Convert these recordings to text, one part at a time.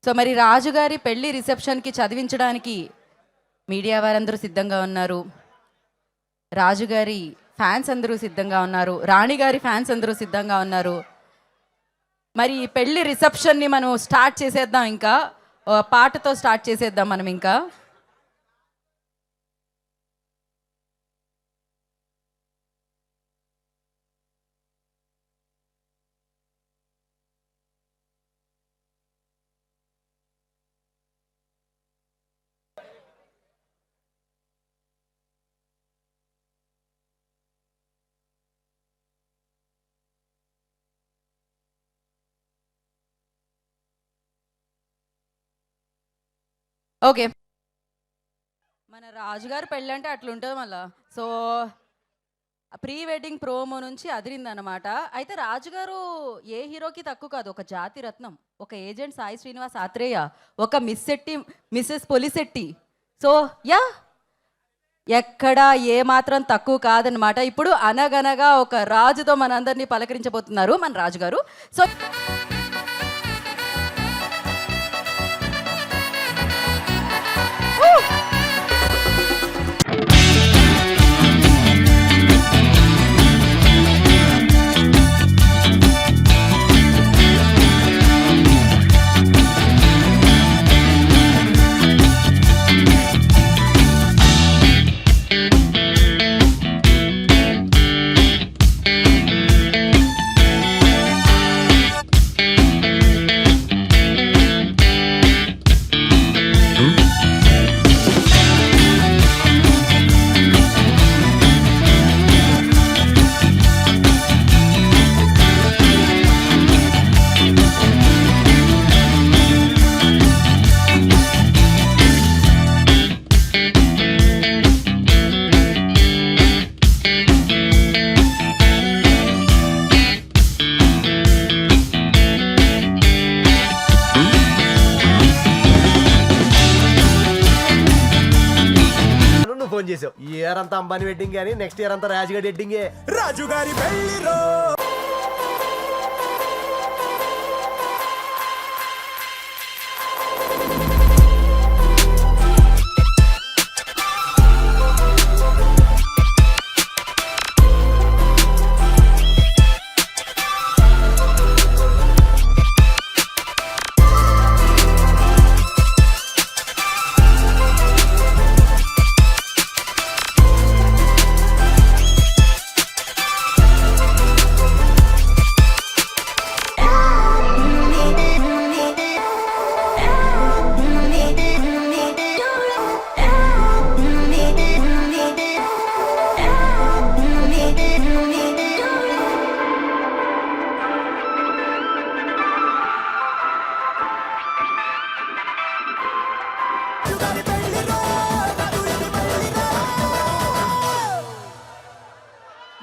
So మరి రాజుగారి పెళ్లి రిసెప్షన్కి చదివించడానికి మీడియా వారందరూ సిద్ధంగా ఉన్నారు. రాజుగారి ఫ్యాన్స్ అందరూ సిద్ధంగా ఉన్నారు. రాణిగారి ఫ్యాన్స్ అందరూ సిద్ధంగా ఉన్నారు. మరి ఈ పెళ్లి రిసెప్షన్ని మనం స్టార్ట్ చేసేద్దాం. ఇంకా పాటతో స్టార్ట్ చేసేద్దాం మనం. ఇంకా ఓకే, మన రాజుగారు పెళ్ళి అంటే అట్లుంటుంది మళ్ళా. సో ప్రీ వెడ్డింగ్ ప్రోమో నుంచి అదిరిందనమాట. అయితే రాజుగారు ఏ హీరోకి తక్కువ కాదు. ఒక జాతి రత్నం, ఒక ఏజెంట్ సాయి శ్రీనివాస్ ఆత్రేయ, ఒక miss Shetty, Mrs Polishetty. So ఎక్కడా ఏ మాత్రం తక్కువ కాదనమాట. ఇప్పుడు అనగనగా ఒక రాజుతో మనందరినీ పలకరించబోతున్నారు మన రాజుగారు. సో ఫోన్ చేసావు. ఈ ఇయర్ అంతా అంబానీ వెడ్డింగ్ కానీ నెక్స్ట్ ఇయర్ అంతా రాజుగారి వెడ్డింగే. రాజుగారి పెళ్లిలో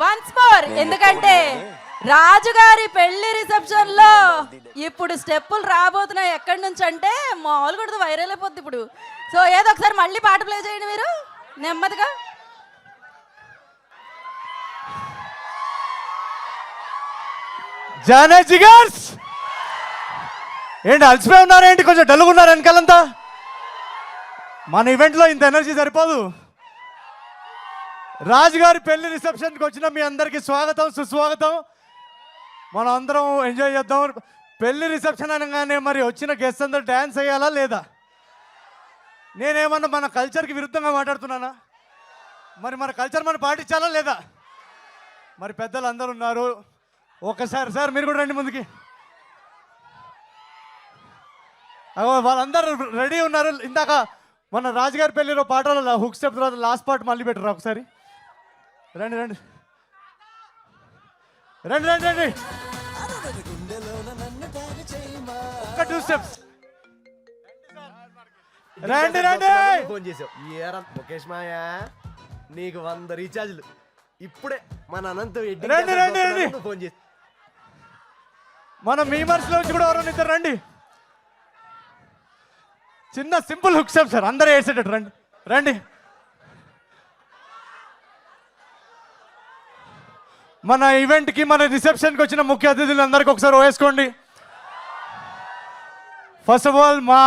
వన్స్ మోర్. ఎందుకంటే రాజుగారి పెళ్లి రిసెప్షన్ లో ఇప్పుడు స్టెప్పులు రాబోతున్నాయి. ఎక్కడి నుంచి అంటే మామూలుగా వైరల్ అయిపోద్ది ఇప్పుడు. సో ఏదో ఒకసారి మళ్ళీ పాట ప్లే చేయండి మీరు నెమ్మదిగా. జానకి గార్స్ ఏంటి అలసిపోయి ఉన్నారేంటి? కొంచెం డల్గా ఉన్నారు వెనకాలంతా. మన ఈవెంట్లో ఇంత ఎనర్జీ సరిపోదు. రాజుగారి పెళ్లి రిసెప్షన్కి వచ్చిన మీ అందరికీ స్వాగతం, సుస్వాగతం. మనం అందరం ఎంజాయ్ చేద్దాం. పెళ్లి రిసెప్షన్ అనగానే మరి వచ్చిన గెస్ట్ అందరూ డ్యాన్స్ వేయాలా లేదా? నేనేమన్నా మన కల్చర్కి విరుద్ధంగా మాట్లాడుతున్నానా? మరి మన కల్చర్ మనం పాటించాలా లేదా? మరి పెద్దలు అందరూ ఉన్నారు. ఒకసారి సార్ మీరు కూడా రండి ముందుకి. వాళ్ళందరూ రెడీ ఉన్నారు. ఇందాక మన రాజుగారి పెళ్లిలో పాటలో హుక్ స్టెప్ తర్వాత లాస్ట్ పార్ట్ మళ్ళీ పెట్టరు. ఒకసారి రండి రండి రండి రండి రండి. ఒక 2 స్టెప్స్. రండి రండి. ఫోన్ చేసావు. ఈ ఇయర్ ముఖేష్ మాయా నీకు 100 రీఛార్జ్లు ఇప్పుడే మన అనంత రండి రండి రండి. ఫోన్ చేసి మన మీమర్స్ లో కూడా ఎవరైనా ఇద్దరు రండి. చిన్న సింపుల్ హుక్ స్టెప్ సార్, అందరూ వేసేటట్టు రండి రండి. మన ఈవెంట్కి మన రిసెప్షన్కి వచ్చిన ముఖ్య అతిథులు అందరికీ ఒకసారి వేసుకోండి. ఫస్ట్ ఆఫ్ ఆల్ మా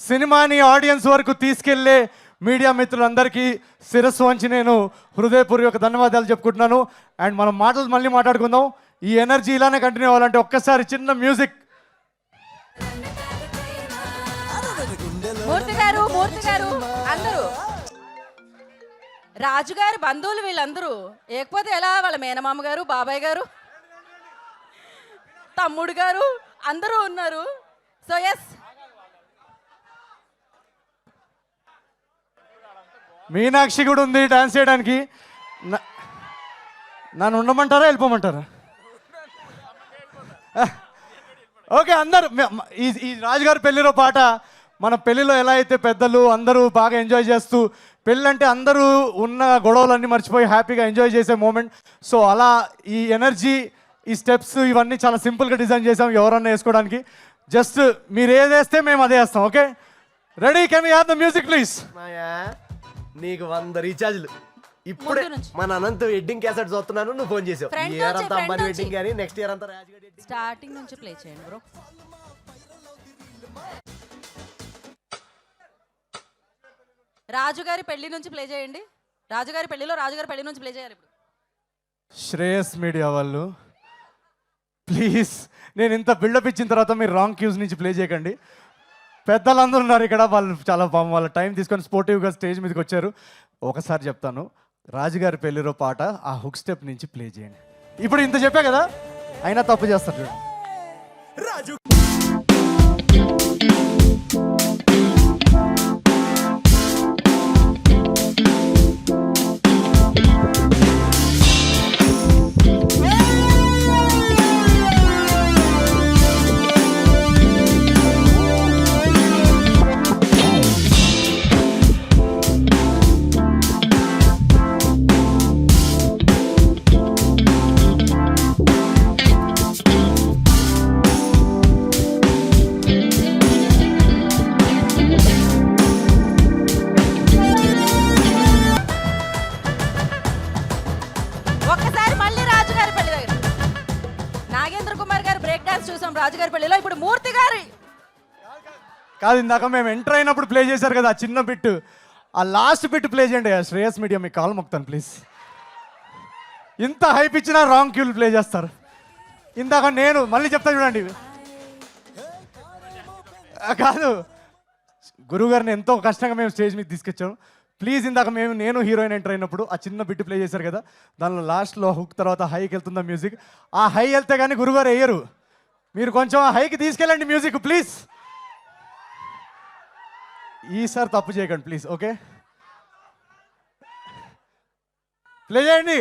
సినిమాని ఆడియన్స్ వరకు తీసుకెళ్లే మీడియా మిత్రులందరికీ శిరస్సు వంచి నేను హృదయపూర్వక ధన్యవాదాలు చెప్పుకుంటున్నాను. అండ్ మనం మాటలు మళ్ళీ మాట్లాడుకుందాం. ఈ ఎనర్జీ ఇలానే కంటిన్యూ అవ్వాలంటే ఒక్కసారి చిన్న మ్యూజిక్. మూర్తి గారు అందరూ రాజుగారి బంధువులు వీళ్ళందరూ, లేకపోతే ఎలా వాళ్ళ మేనమామ గారు, బాబాయ్ గారు, తమ్ముడు గారు అందరూ ఉన్నారు. సో ఎస్, మీనాక్షి కూడా ఉంది డాన్స్ చేయడానికి. నన్ను ఉండమంటారా వెళ్ళిపోమంటారా? ఓకే, అందరు ఈ రాజుగారి పెళ్లిలో పాట మన పెళ్లిలో ఎలా అయితే పెద్దలు అందరూ బాగా ఎంజాయ్ చేస్తూ, పెళ్ళి అంటే అందరూ ఉన్న గొడవలన్నీ మర్చిపోయి హ్యాపీగా ఎంజాయ్ చేసే మూమెంట్. సో అలా ఈ ఎనర్జీ, ఈ స్టెప్స్ ఇవన్నీ చాలా సింపుల్గా డిజైన్ చేసాం ఎవరన్నా వేసుకోవడానికి. జస్ట్ మీరు ఏది వేస్తే మేము అదే వేస్తాం. Okay, ready? Can we have the music please? Maya, నీకు 100 రీఛార్జ్లు. ఇప్పుడే ముందు నుంచి. మన అనంత వెడ్డింగ్ క్యాసెట్ చూస్తున్నాను, నువ్వు ఫోన్ చేసావు. Friend ఈ ఇయర్ నుంచి, అంతా friend అంబానీ నుంచి. వెడ్డింగ్ కానీ నెక్స్ట్ ఇయర్ అంతా రాజుగారి వెడ్డింగ్. స్టార్టింగ్ నుంచి ప్లే చేయండి బ్రో. రాజుగారి పెళ్లి నుంచి ప్లే చేయండి. రాజుగారి పెళ్లి నుంచి ప్లే చేయాలి ఇప్పుడు. శ్రేయస్ మీడియా వాళ్ళు ప్లీజ్, నేను ఇంత బిల్డప్ ఇచ్చిన తర్వాత మీరు రాంగ్ క్యూస్ నుంచి ప్లే చేయకండి. పెద్దలందరూ ఉన్నారు ఇక్కడ, వాళ్ళు చాలా పాపం వాళ్ళ టైం తీసుకొని స్పోర్టివ్గా స్టేజ్ మీదకి వచ్చారు. ఒకసారి చెప్తాను, రాజుగారి పెళ్లిలో పాట ఆ హుక్ స్టెప్ నుంచి ప్లే చేయండి. ఇప్పుడు ఇంత చెప్పా కదా, అయినా తప్పు చేస్తారు చూడండి. రాజు ఒక్కసారి మళ్ళీ రాజుగారి పెళ్లి దగ్గర నాగేంద్ర కుమార్ గారు బ్రేక్ డాన్స్ చూసాం రాజుగారి పెళ్లిలో. ఇప్పుడు మూర్తి గారి కాదు, ఇందాక మేము ఎంటర్ అయినప్పుడు ప్లే చేశారు కదా ఆ చిన్న బిట్, ఆ లాస్ట్ బిట్ ప్లే చేయండి. శ్రేయస్ మీడియా మీకు కాల్ మొక్తాను ప్లీజ్. ఇంత హైప్ ఇచ్చినా రాంగ్ క్యూలు ప్లే చేస్తారు. ఇందాక నేను మళ్ళీ చెప్తా చూడండి. కాదు, గురువుగారిని ఎంతో కష్టంగా మేము స్టేజ్ మీద తీసుకొచ్చాము. ప్లీజ్, ఇందాక నేను హీరోయిన్ ఎంటర్ అయినప్పుడు ఆ చిన్న బిట్ ప్లే చేశారు కదా, దానిలో లాస్ట్లో హుక్ తర్వాత హైకి వెళ్తుందా మ్యూజిక్. ఆ హై వెళ్తే కానీ గురువుగారు వేయరు. మీరు కొంచెం ఆ హైకి తీసుకెళ్ళండి మ్యూజిక్ ప్లీజ్. ఈసారి తప్పు చేయకండి ప్లీజ్. ఓకే, ప్లే చేయండి.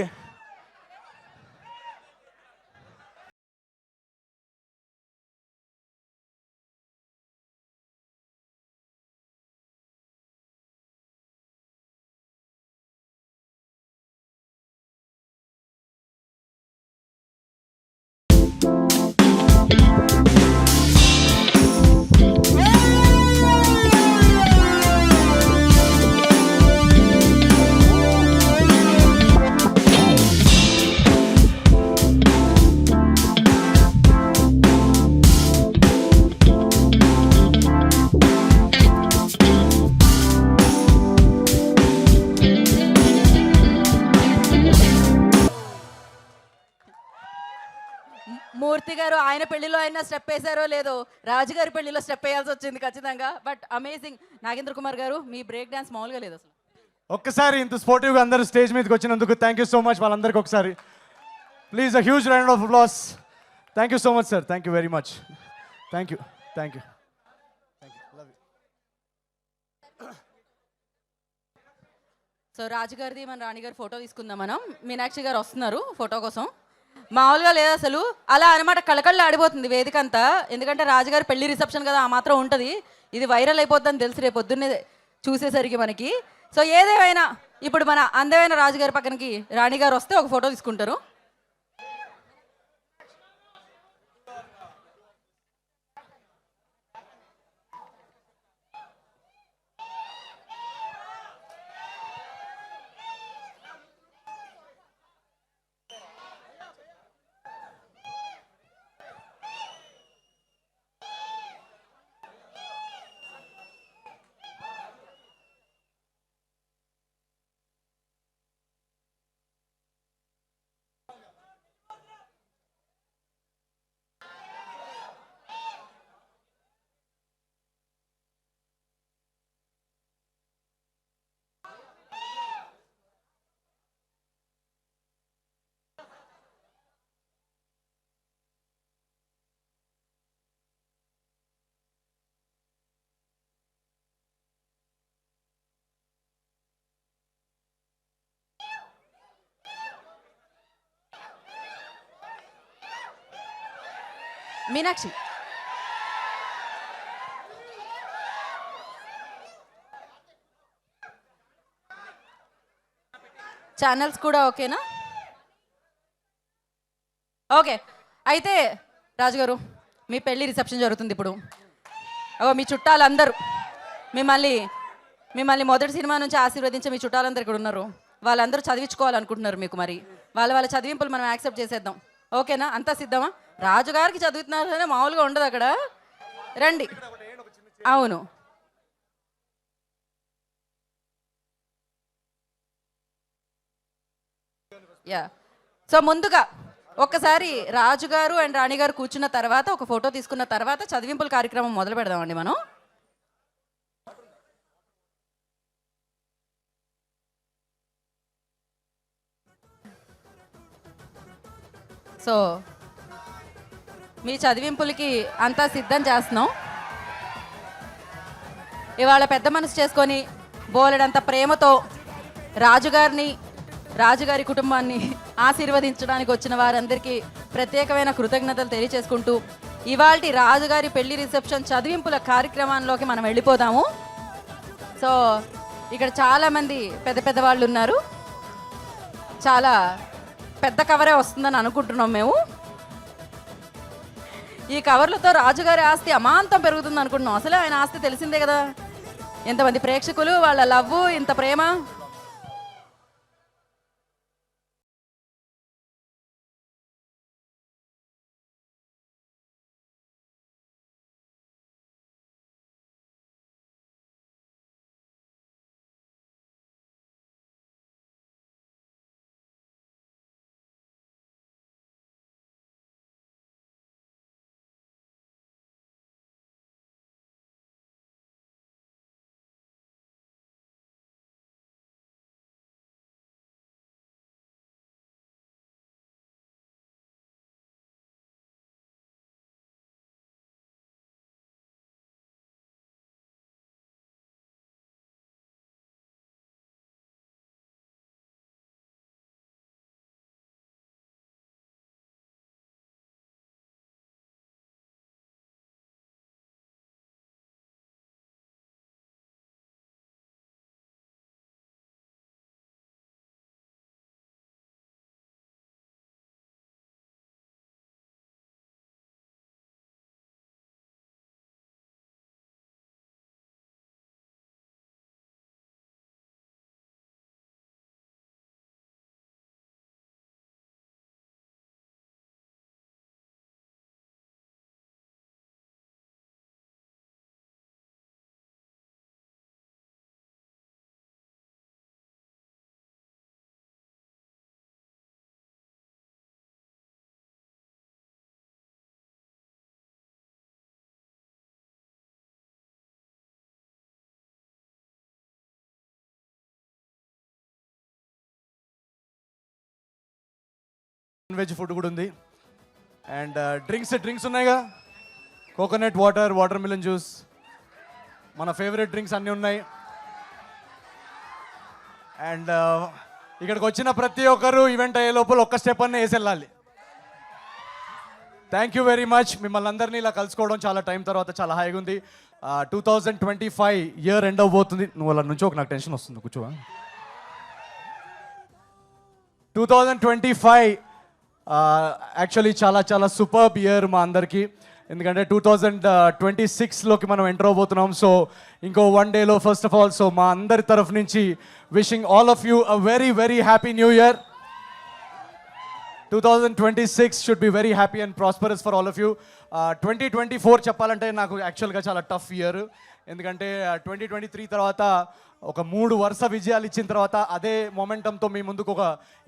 మూర్తి గారు ఆయన పెళ్లిలో అయినా స్టెప్ వేశారో లేదో, రాజుగారి పెళ్లిలో స్టెప్ వేయాల్సి వచ్చింది ఖచ్చితంగా. But amazing. నాగేంద్ర కుమార్ గారు మీ బ్రేక్ డాన్స్ మామూలుగా లేదు అసలు. ఒక్కసారి ఇంత స్పోర్టివ్గా అందరూ స్టేజ్ మీదకి వచ్చినందుకు థ్యాంక్ యూ సో మచ్ వాళ్ళందరికీ. ఒకసారి please a huge round of applause. Thank you so much sir, thank you very much. Thank you, thank you. So రాజుగారిది మన రాణిగారి ఫోటో తీసుకుందాం మనం. మీనాక్షి గారు వస్తున్నారు ఫోటో కోసం. మామూలుగా లేదు అసలు, అలా అనమాట కళకళ్ళు ఆడిపోతుంది వేదిక అంతా. ఎందుకంటే రాజుగారి పెళ్లి రిసెప్షన్ కదా, ఆ మాత్రం ఉంటుంది. ఇది వైరల్ అయిపోతుందని తెలుసు రేపు పొద్దున్నే చూసేసరికి మనకి. సో ఏదేమైనా ఇప్పుడు మన అందమైన రాజుగారి పక్కనకి రాణిగారు వస్తే ఒక ఫోటో తీసుకుంటారు. మీనాక్షి. ఛానల్స్ కూడా ఓకేనా? ఓకే, అయితే రాజుగారు మీ పెళ్లి రిసెప్షన్ జరుగుతుంది ఇప్పుడు. మీ చుట్టాలందరూ మిమ్మల్ని మొదటి సినిమా నుంచి ఆశీర్వదించే మీ చుట్టాలందరూ ఇక్కడ ఉన్నారు. వాళ్ళందరూ చదివించుకోవాలనుకుంటున్నారు మీకు. మరి వాళ్ళ చదివింపులు మనం యాక్సెప్ట్ చేసేద్దాం. ఓకేనా? అంతా సిద్ధమా? రాజుగారికి చదువుతున్నారనే మామూలుగా ఉండదు అక్కడ. రండి. అవును, యా. సో ముందుగా ఒక్కసారి రాజుగారు అండ్ రాణిగారు కూర్చున్న తర్వాత ఒక ఫోటో తీసుకున్న తర్వాత చదివింపుల కార్యక్రమం మొదలు పెడదామండి మనం. సో మీ చదివింపులకి అంతా సిద్ధం చేస్తున్నాం. ఇవాళ పెద్ద మనసు చేసుకొని బోలెడంత ప్రేమతో రాజుగారి కుటుంబాన్ని ఆశీర్వదించడానికి వచ్చిన వారందరికీ ప్రత్యేకమైన కృతజ్ఞతలు తెలియచేసుకుంటూ ఇవాల్టి రాజుగారి పెళ్లి రిసెప్షన్ చదివింపుల కార్యక్రమాల్లోకి మనం వెళ్ళిపోదాము. సో ఇక్కడ చాలామంది పెద్ద వాళ్ళు ఉన్నారు. చాలా పెద్ద కవరే వస్తుందని అనుకుంటున్నాం మేము. ఈ కవర్లతో రాజుగారి ఆస్తి అమాంతం పెరుగుతుంది అనుకుంటున్నాం. అసలే ఆయన ఆస్తి తెలిసిందే కదా. ఎంతమంది ప్రేక్షకులు, వాళ్ళ లవ్, ఇంత ప్రేమ. వెజ్ ఫుడ్ కూడా ఉంది. అండ్ డ్రింక్స్ ఉన్నాయిగా. కోకోనట్ వాటర్ మిలన్ జ్యూస్, మన ఫేవరెట్ డ్రింక్స్ అన్నీ ఉన్నాయి. అండ్ ఇక్కడికి వచ్చిన ప్రతి ఒక్కరు ఈవెంట్ అయ్యే లోపల ఒక్క స్టెప్ అన్నీ వేసి వెళ్ళాలి. Thank you very much. మిమ్మల్ని అందరినీ ఇలా కలుసుకోవడం చాలా టైం తర్వాత చాలా హాయిగా ఉంది. 2025 ఇయర్ ఎండ్ అవబోతుంది. నువ్వు అలా నుంచి నాకు టెన్షన్ వస్తుంది, కూర్చోవా. 2025 యాక్చువల్లీ చాలా సూపర్బ్ ఇయర్ మా అందరికీ. ఎందుకంటే 2026లోకి మనం ఎంటర్ అవబోతున్నాం. సో ఇంకో 1 డేలో ఫస్ట్ ఆఫ్ ఆల్, సో మా అందరి తరఫు నుంచి wishing all of you a very happy new year. 2026 should be very happy and prosperous for all of you. 2024 చెప్పాలంటే నాకు యాక్చువల్గా చాలా టఫ్ ఇయర్. ఎందుకంటే 2023 తర్వాత ఒక 3 వరుస విజయాలు ఇచ్చిన తర్వాత అదే మొమెంటంతో మీ ముందుకు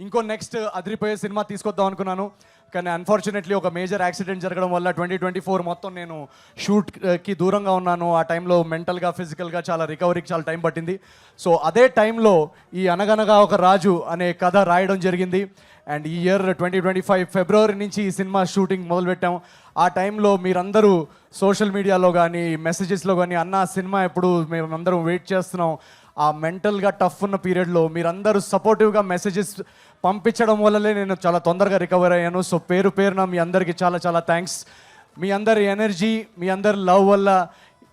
ఇంకో నెక్స్ట్ అదిరిపోయే సినిమా తీసుకొద్దాం అనుకున్నాను. కానీ అన్ఫార్చునేట్లీ ఒక మేజర్ యాక్సిడెంట్ జరగడం వల్ల 2024 మొత్తం నేను షూట్కి దూరంగా ఉన్నాను. ఆ టైంలో మెంటల్గా ఫిజికల్గా చాలా రికవరీకి చాలా టైం పట్టింది. సో అదే టైంలో ఈ అనగనగా ఒక రాజు అనే కథ రాయడం జరిగింది. అండ్ ఈ ఇయర్ 2025 ఫిబ్రవరి నుంచి ఈ సినిమా షూటింగ్ మొదలుపెట్టాం. ఆ టైంలో మీరందరూ సోషల్ మీడియాలో కానీ మెసేజెస్లో కానీ అన్న సినిమా ఎప్పుడు మేమందరం వెయిట్ చేస్తున్నాం. ఆ మెంటల్గా టఫ్ ఉన్న పీరియడ్లో మీరందరూ సపోర్టివ్గా మెసేజెస్ పంపించడం వల్లనే నేను చాలా తొందరగా రికవర్ అయ్యాను. సో పేరున మీ అందరికీ చాలా థ్యాంక్స్. మీ అందరి ఎనర్జీ, మీ అందరి లవ్ వల్ల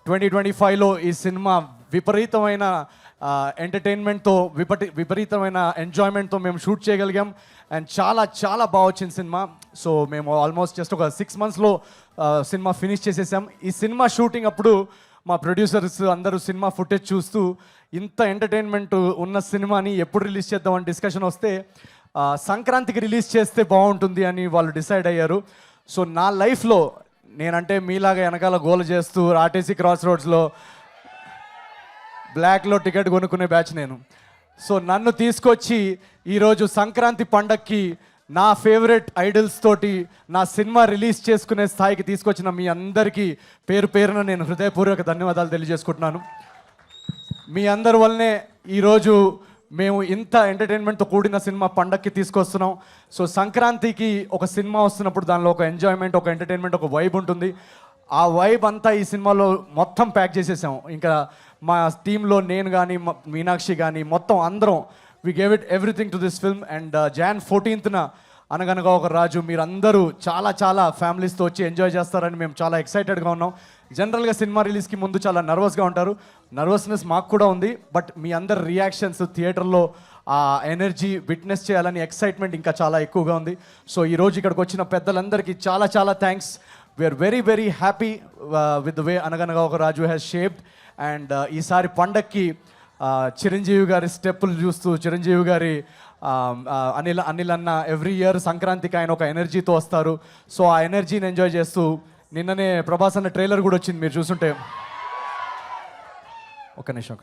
2025లో ఈ సినిమా విపరీతమైన ఎంటర్టైన్మెంట్తో విపరీతమైన ఎంజాయ్మెంట్తో మేము షూట్ చేయగలిగాం. అండ్ చాలా చాలా బాగా వచ్చింది సినిమా. సో మేము ఆల్మోస్ట్ జస్ట్ ఒక 6 monthsలో సినిమా ఫినిష్ చేసేసాం. ఈ సినిమా షూటింగ్ అప్పుడు మా ప్రొడ్యూసర్స్ అందరూ సినిమా ఫుటేజ్ చూస్తూ ఇంత ఎంటర్టైన్మెంట్ ఉన్న సినిమాని ఎప్పుడు రిలీజ్ చేద్దామని డిస్కషన్ వస్తే సంక్రాంతికి రిలీజ్ చేస్తే బాగుంటుంది అని వాళ్ళు డిసైడ్ అయ్యారు. సో నా లైఫ్లో నేనంటే మీలాగా వెనకాల గోల చేస్తూ ఆర్టీసీ క్రాస్ రోడ్స్లో బ్లాక్లో టికెట్ కొనుక్కునే బ్యాచ్ నేను. సో నన్ను తీసుకొచ్చి ఈరోజు సంక్రాంతి పండక్కి నా ఫేవరెట్ ఐడల్స్ తోటి నా సినిమా రిలీజ్ చేసుకునే స్థాయికి తీసుకొచ్చిన మీ అందరికీ పేరు పేరున నేను హృదయపూర్వక ధన్యవాదాలు తెలియజేసుకుంటున్నాను. మీ అందరి వల్లనే ఈరోజు మేము ఇంత ఎంటర్టైన్మెంట్తో కూడిన సినిమా పండక్కి తీసుకొస్తున్నాం. సో సంక్రాంతికి ఒక సినిమా వస్తున్నప్పుడు దానిలో ఒక ఎంజాయ్మెంట్, ఒక ఎంటర్టైన్మెంట్, ఒక వైబ్ ఉంటుంది. ఆ వైబ్ అంతా ఈ సినిమాలో మొత్తం ప్యాక్ చేసేసాం. ఇంకా మా టీంలో నేను కానీ మీనాక్షి కానీ మొత్తం అందరం we gave it everything to this film. And Jan 14th అనగనగా ఒక రాజు మీరందరూ చాలా చాలా ఫ్యామిలీస్తో వచ్చి ఎంజాయ్ చేస్తారని మేము చాలా ఎక్సైటెడ్గా ఉన్నాం. జనరల్గా సినిమా రిలీజ్కి ముందు చాలా నర్వస్గా ఉంటారు. నర్వస్నెస్ మాకు కూడా ఉంది. బట్ మీ అందరి రియాక్షన్స్ థియేటర్లో ఆ ఎనర్జీ విట్నెస్ చేయాలని ఎక్సైట్మెంట్ ఇంకా చాలా ఎక్కువగా ఉంది. సో ఈరోజు ఇక్కడికి వచ్చిన పెద్దలందరికీ చాలా చాలా thanks. We are very very happy with the way అనగనగా ఒక రాజు హ్యాస్ షేప్డ్. అండ్ ఈసారి పండక్కి చిరంజీవి గారి స్టెప్పులు చూస్తూ చిరంజీవి గారి అనిల్ అన్న ఎవ్రీ ఇయర్ సంక్రాంతికి ఆయన ఒక ఎనర్జీతో వస్తారు. సో ఆ ఎనర్జీని ఎంజాయ్ చేస్తూ నిన్ననే ప్రభాస్ అన్న ట్రైలర్ కూడా వచ్చింది, మీరు చూసుంటే. ఒక నిమిషం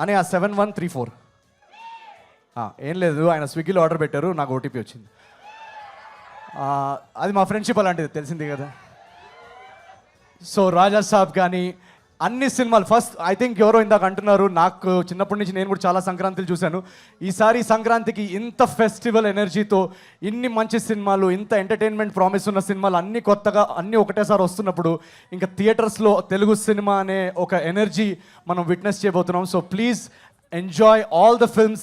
అని ఆ 7134 ఏం లేదు, ఆయన స్విగ్గీలో ఆర్డర్ పెట్టారు, నాకు ఓటీపీ వచ్చింది. అది మా ఫ్రెండ్షిప్ అలాంటిది, తెలిసింది కదా. సో రాజా సాబ్ కానీ అన్ని సినిమాలు ఫస్ట్ ఐ థింక్ ఎవరో ఇందాక అంటున్నారు, నాకు చిన్నప్పటి నుంచి నేను కూడా చాలా సంక్రాంతులు చూశాను. ఈసారి సంక్రాంతికి ఇంత ఫెస్టివల్ ఎనర్జీతో ఇన్ని మంచి సినిమాలు, ఇంత ఎంటర్టైన్మెంట్ ప్రామిస్ ఉన్న సినిమాలు అన్ని కొత్తగా అన్నీ ఒకటేసారి వస్తున్నప్పుడు ఇంకా థియేటర్స్లో తెలుగు సినిమా అనే ఒక ఎనర్జీ మనం విట్నెస్ చేయబోతున్నాం. So please enjoy all the films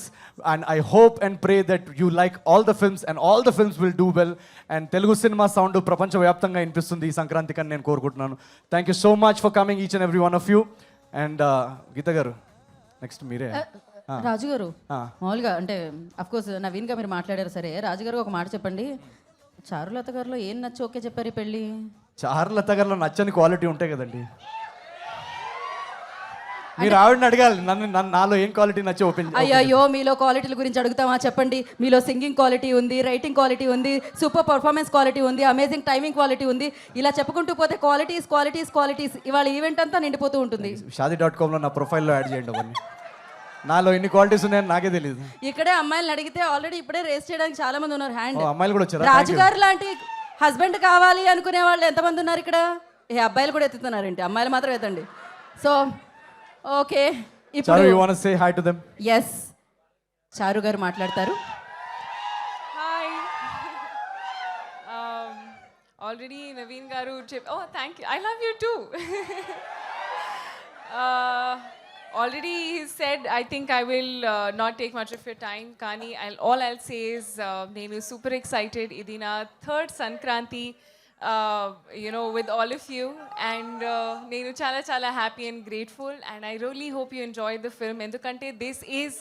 and I hope and pray that you like all the films and all the films will do well and Telugu cinema sound ప్రపంచ వ్యాప్తంగా వినిపిస్తుంది ఈ సంక్రాంతికి అని నేను కోరుకుంటున్నాను. Thank you so much for coming each and every one of you. And Geetha గారు next మీరే. రాజు గారు మామూలుగా అంటే అఫ్కోర్స్ నవీన్గా మీరు మాట్లాడారు సరే, రాజు గారు ఒక మాట చెప్పండి. చారులత గారిలో ఏం నచ్చి ఓకే చెప్పారు ఈ పెళ్ళి? చారులత గారిలో నచ్చని క్వాలిటీ ఉంటాయి కదండి, మీరు ఆవిడని అడగాలి. నాలో ఏం క్వాలిటీ నచ్చి ఓపెన్. అయ్యో మీలో క్వాలిటీల గురించి అడుగుతామా చెప్పండి. మీలో సింగింగ్ క్వాలిటీ ఉంది, రైటింగ్ క్వాలిటీ ఉంది, సూపర్ పర్ఫార్మెన్స్ క్వాలిటీ ఉంది, అమేజింగ్ టైమింగ్ క్వాలిటీ ఉంది. ఇలా చెప్పుకుంటూ పోతే క్వాలిటీస్ ఇవాళ ఈవెంట్ అంతా నిండిపోతూ ఉంటుంది. Shaadi.comలో నా ప్రొఫైల్లో యాడ్ చేయండి అవన్నీ. నాలో ఎన్ని క్వాలిటీస్ ఉన్నాయని నాకే తెలియదు. ఇక్కడే అమ్మాయిలను అడిగితే ఆల్రెడీ ఇప్పుడే రేస్ చేయడానికి చాలా మంది ఉన్నారు హ్యాండ్. అమ్మాయిలు కూడా వచ్చారు. రాజుగారు లాంటి హస్బెండ్ కావాలి అనుకునే వాళ్ళు ఎంతమంది ఉన్నారు ఇక్కడ? ఏ అబ్బాయిలు కూడా ఎత్తుతున్నారేంటి? అమ్మాయిలు మాత్రం ఎత్తండి. So okay, Charu you want to say hi to them? yes Charu గారు మాట్లాడతారు. హాయ్. ఆల్రెడీ నవీన్ గారు oh thank you, I love you too. Already he said I think I will not take much of your time, కానీ all I'll say is నేను super excited. ఇది నా third Sankranti with all of you, and నేను చాలా చాలా happy and grateful, and I really hope you enjoy the film ఎందుకంటే this is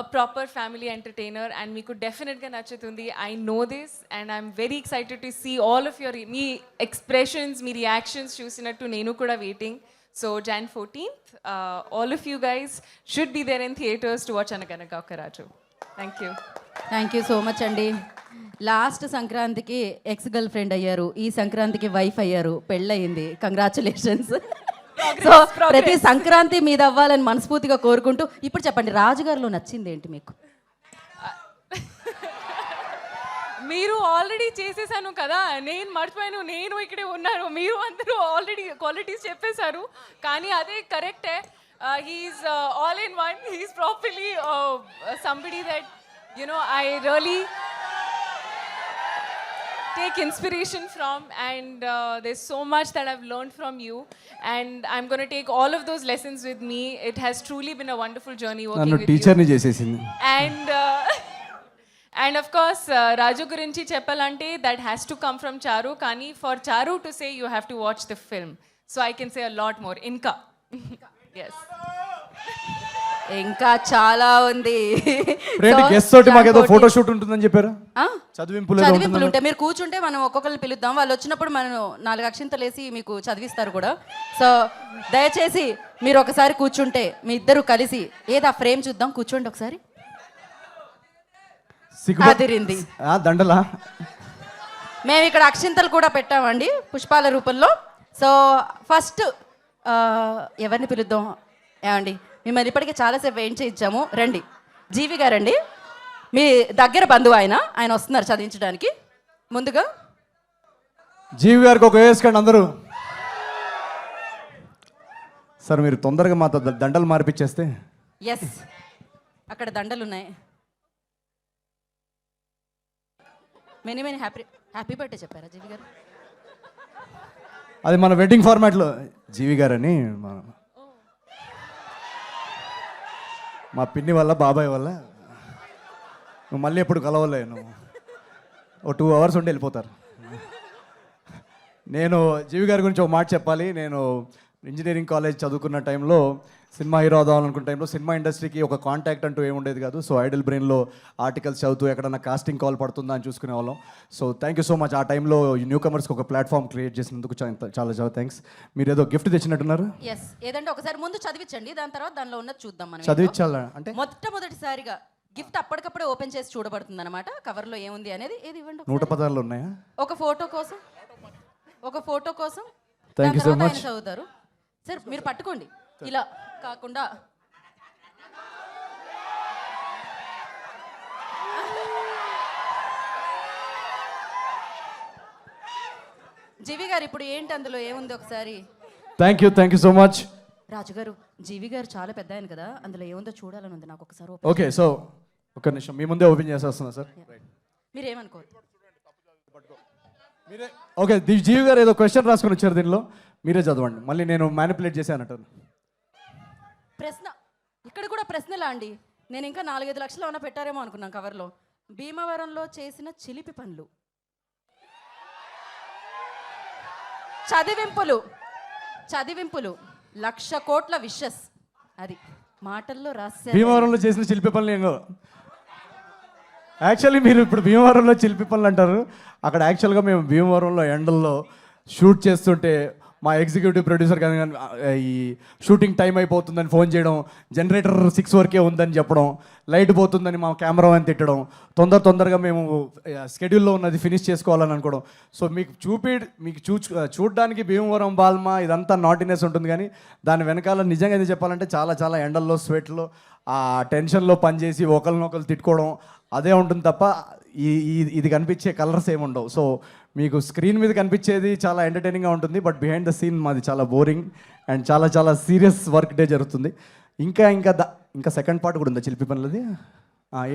a proper family entertainer and మీకు డెఫినెట్గా నచ్చుతుంది. I know this and I'm very excited to see all of your me expressions, me reactions చూసినట్టు నేను కూడా waiting. So Jan 14th, all of you guys should be there in theaters to watch Anaganaga Oka Raju. Thank you. Thank you so much అండి. Last సంక్రాంతికి ex girl friend అయ్యారు, ఈ సంక్రాంతికి wife అయ్యారు, పెళ్ళయింది. కంగ్రాచులేషన్స్. సో ప్రతి సంక్రాంతి మీద అవ్వాలని మనస్ఫూర్తిగా కోరుకుంటూ ఇప్పుడు చెప్పండి, రాజుగారిలో నచ్చింది ఏంటి మీకు? మీరు ఆల్రెడీ చేసేసాను కదా, నేను మర్చిపోయాను, నేను ఇక్కడే ఉన్నాను, మీరు అందరూ ఆల్రెడీ క్వాలిటీస్ చెప్పేశారు. కానీ అదే కరెక్టే, he's all in one, he's properly somebody that I really take inspiration from, and there's so much that I've learned from you, and I'm going to take all of those lessons with me. It has truly been a wonderful journey working with you. టీచర్ని చేసేసింది. And of course, Raju gurinchi cheppalante that has to come from Charu. Kani for Charu to say, you have to watch the film. So I can say a lot more. Inka. Yes. ఇంకా చాలా ఉంది. Guest తోటి మాకేదో photo shoot ఉంటుందని చెప్పారు. ఆ? చదివింపులు చదివింపులు ఉంటాయి. మీరు కూర్చుంటే మనం ఒక్కొక్కరిని పిలుద్దాం. వాళ్ళు వచ్చినప్పుడు మనం 4 అక్షింతలు వేసి మీకు చదివిస్తారు కూడా. సో దయచేసి మీరు ఒకసారి కూర్చుంటే మీ ఇద్దరు కలిసి ఏదా ఫ్రేమ్ చూద్దాం. కూర్చోండి ఒకసారి. అదిరింది. దండలా మేము ఇక్కడ అక్షింతలు కూడా పెట్టామండి పుష్పాల రూపంలో. సో ఫస్ట్ ఎవరిని పిలుద్దాం ఏమండి? మిమ్మల్ని ఇప్పటికే చాలాసేపు వెయిట్ చేయించాము. రండి జీవి గారండి, మీ దగ్గర బంధువు ఆయన వస్తున్నారు చదివించడానికి. ముందుగా జీవి గారికి ఒక వేసుకోండి అందరూ. సార్ మీరు తొందరగా మాతో దండలు మార్పిచ్చేస్తే. ఎస్, అక్కడ దండలు ఉన్నాయి. మెనీ హ్యాపీ బర్త్డే చెప్పారా జీవి గారు? అది మన వెడ్డింగ్ ఫార్మాట్లో జీవి గారని మా పిన్ని వల్ల బాబాయ్ వల్ల నువ్వు మళ్ళీ ఎప్పుడు కలవలే. నువ్వు ఓ 2 అవర్స్ ఉండి వెళ్ళిపోతారు. నేను జీవి గారి గురించి ఒక మాట చెప్పాలి. నేను ఇంజనీరింగ్ కాలేజ్ చదువుకున్న టైంలో సినిమా హీరో అవుదామనుకున్న టైంలో సినిమా ఇండస్ట్రీకి ఒక కాంటాక్ట్ అంటూ ఏముండేది కాదు. సో ఐడల్ బ్రెయిన్లో ఆర్టికల్స్ చదువుతూ ఎక్కడన్నా కాస్టింగ్ కాల్ పడుతుందా అని చూసుకునే వాళ్ళం. So thank you so much. ఆ టైంలో న్యూ కమర్స్కి ఒక ప్లాట్ఫామ్ క్రియేట్ చేసినందుకు చాలా చాలా థ్యాంక్స్. మీరు ఏదో గిఫ్ట్ తెచ్చినట్టున్నారు. ఎస్, ఏదంటే ఒకసారి ముందు చదివించండి, దాని తర్వాత దానిలో ఉన్నది చూద్దాం. మనం చదివించాలా అంటే మొట్టమొదటిసారిగా గిఫ్ట్ అప్పటికప్పుడే ఓపెన్ చేసి చూడబడుతుంది అనమాట. కవర్లో ఏముంది అనేది. ఏది ఇవ్వండి. 110 ఉన్నాయా? ఒక ఫోటో కోసం Thank you so much. చదువుతారు. సార్ మీరు పట్టుకోండి, ఇలా కాకుండా. జీవి గారు ఇప్పుడు ఏంటి అందులో ఏముంది ఒకసారి? Thank you so much. రాజుగారు, జీవి గారు చాలా పెద్ద ఆయన కదా, అందులో ఏముందో చూడాలని ఉంది నాకు. ఒకసారి ఓకే, సో ఒక నిమిషం మీ ముందే ఓపెన్ చేసేస్తున్నా సార్. మీరేమనుకోవద్దు. మీరే ఓకే. జీవి గారు ఏదో క్వశ్చన్ రాసుకొని వచ్చారు, దీనిలో మీరే చదవండి. మళ్ళీ నేను మ్యానిపులేట్ చేశానంట. ప్రశ్న ఇక్కడ కూడా ప్రశ్నలా అండి? నేను ఇంకా 4-5 లక్షలు ఏమైనా పెట్టారేమో అనుకున్నాను కవర్లో. భీమవరంలో చేసిన చిలిపి పనులు, చదివింపులు 1,00,000 కోట్ల విషెస్. అది మాటల్లో రాశారు. భీమవరంలో చేసిన శిల్పి పనులు ఏంగో. యాక్చువల్లీ మీరు ఇప్పుడు భీమవరంలో శిల్పి పనులు అంటారు. అక్కడ యాక్చువల్గా మేము భీమవరంలో ఎండల్లో షూట్ చేస్తుంటే మా ఎగ్జిక్యూటివ్ ప్రొడ్యూసర్ కానీ ఈ షూటింగ్ టైం అయిపోతుందని ఫోన్ చేయడం, జనరేటర్ 6 వరకే ఉందని చెప్పడం, లైట్ పోతుందని మా కెమెరామెన్ తిట్టడం, తొందరగా మేము స్కెడ్యూల్లో ఉన్నది ఫినిష్ చేసుకోవాలని అనుకోవడం. సో మీకు చూడడానికి భీమవరం బాల్మా ఇదంతా నాటినెస్ ఉంటుంది, కానీ దాని వెనకాల నిజంగా ఏది చెప్పాలంటే చాలా చాలా ఎండల్లో స్వెట్లో ఆ టెన్షన్లో పనిచేసి ఒకరినొకరు తిట్టుకోవడం అదే ఉంటుంది తప్ప ఇది కనిపించే కలర్స్ ఏముండవు. సో మీకు స్క్రీన్ మీద కనిపించేది చాలా ఎంటర్టైనింగ్గా ఉంటుంది, బట్ బిహైండ్ ద సీన్ మాది చాలా బోరింగ్ అండ్ చాలా చాలా సీరియస్ వర్క్ డే జరుగుతుంది. ఇంకా సెకండ్ పార్ట్ కూడా ఉందా చిలిపి పనులది?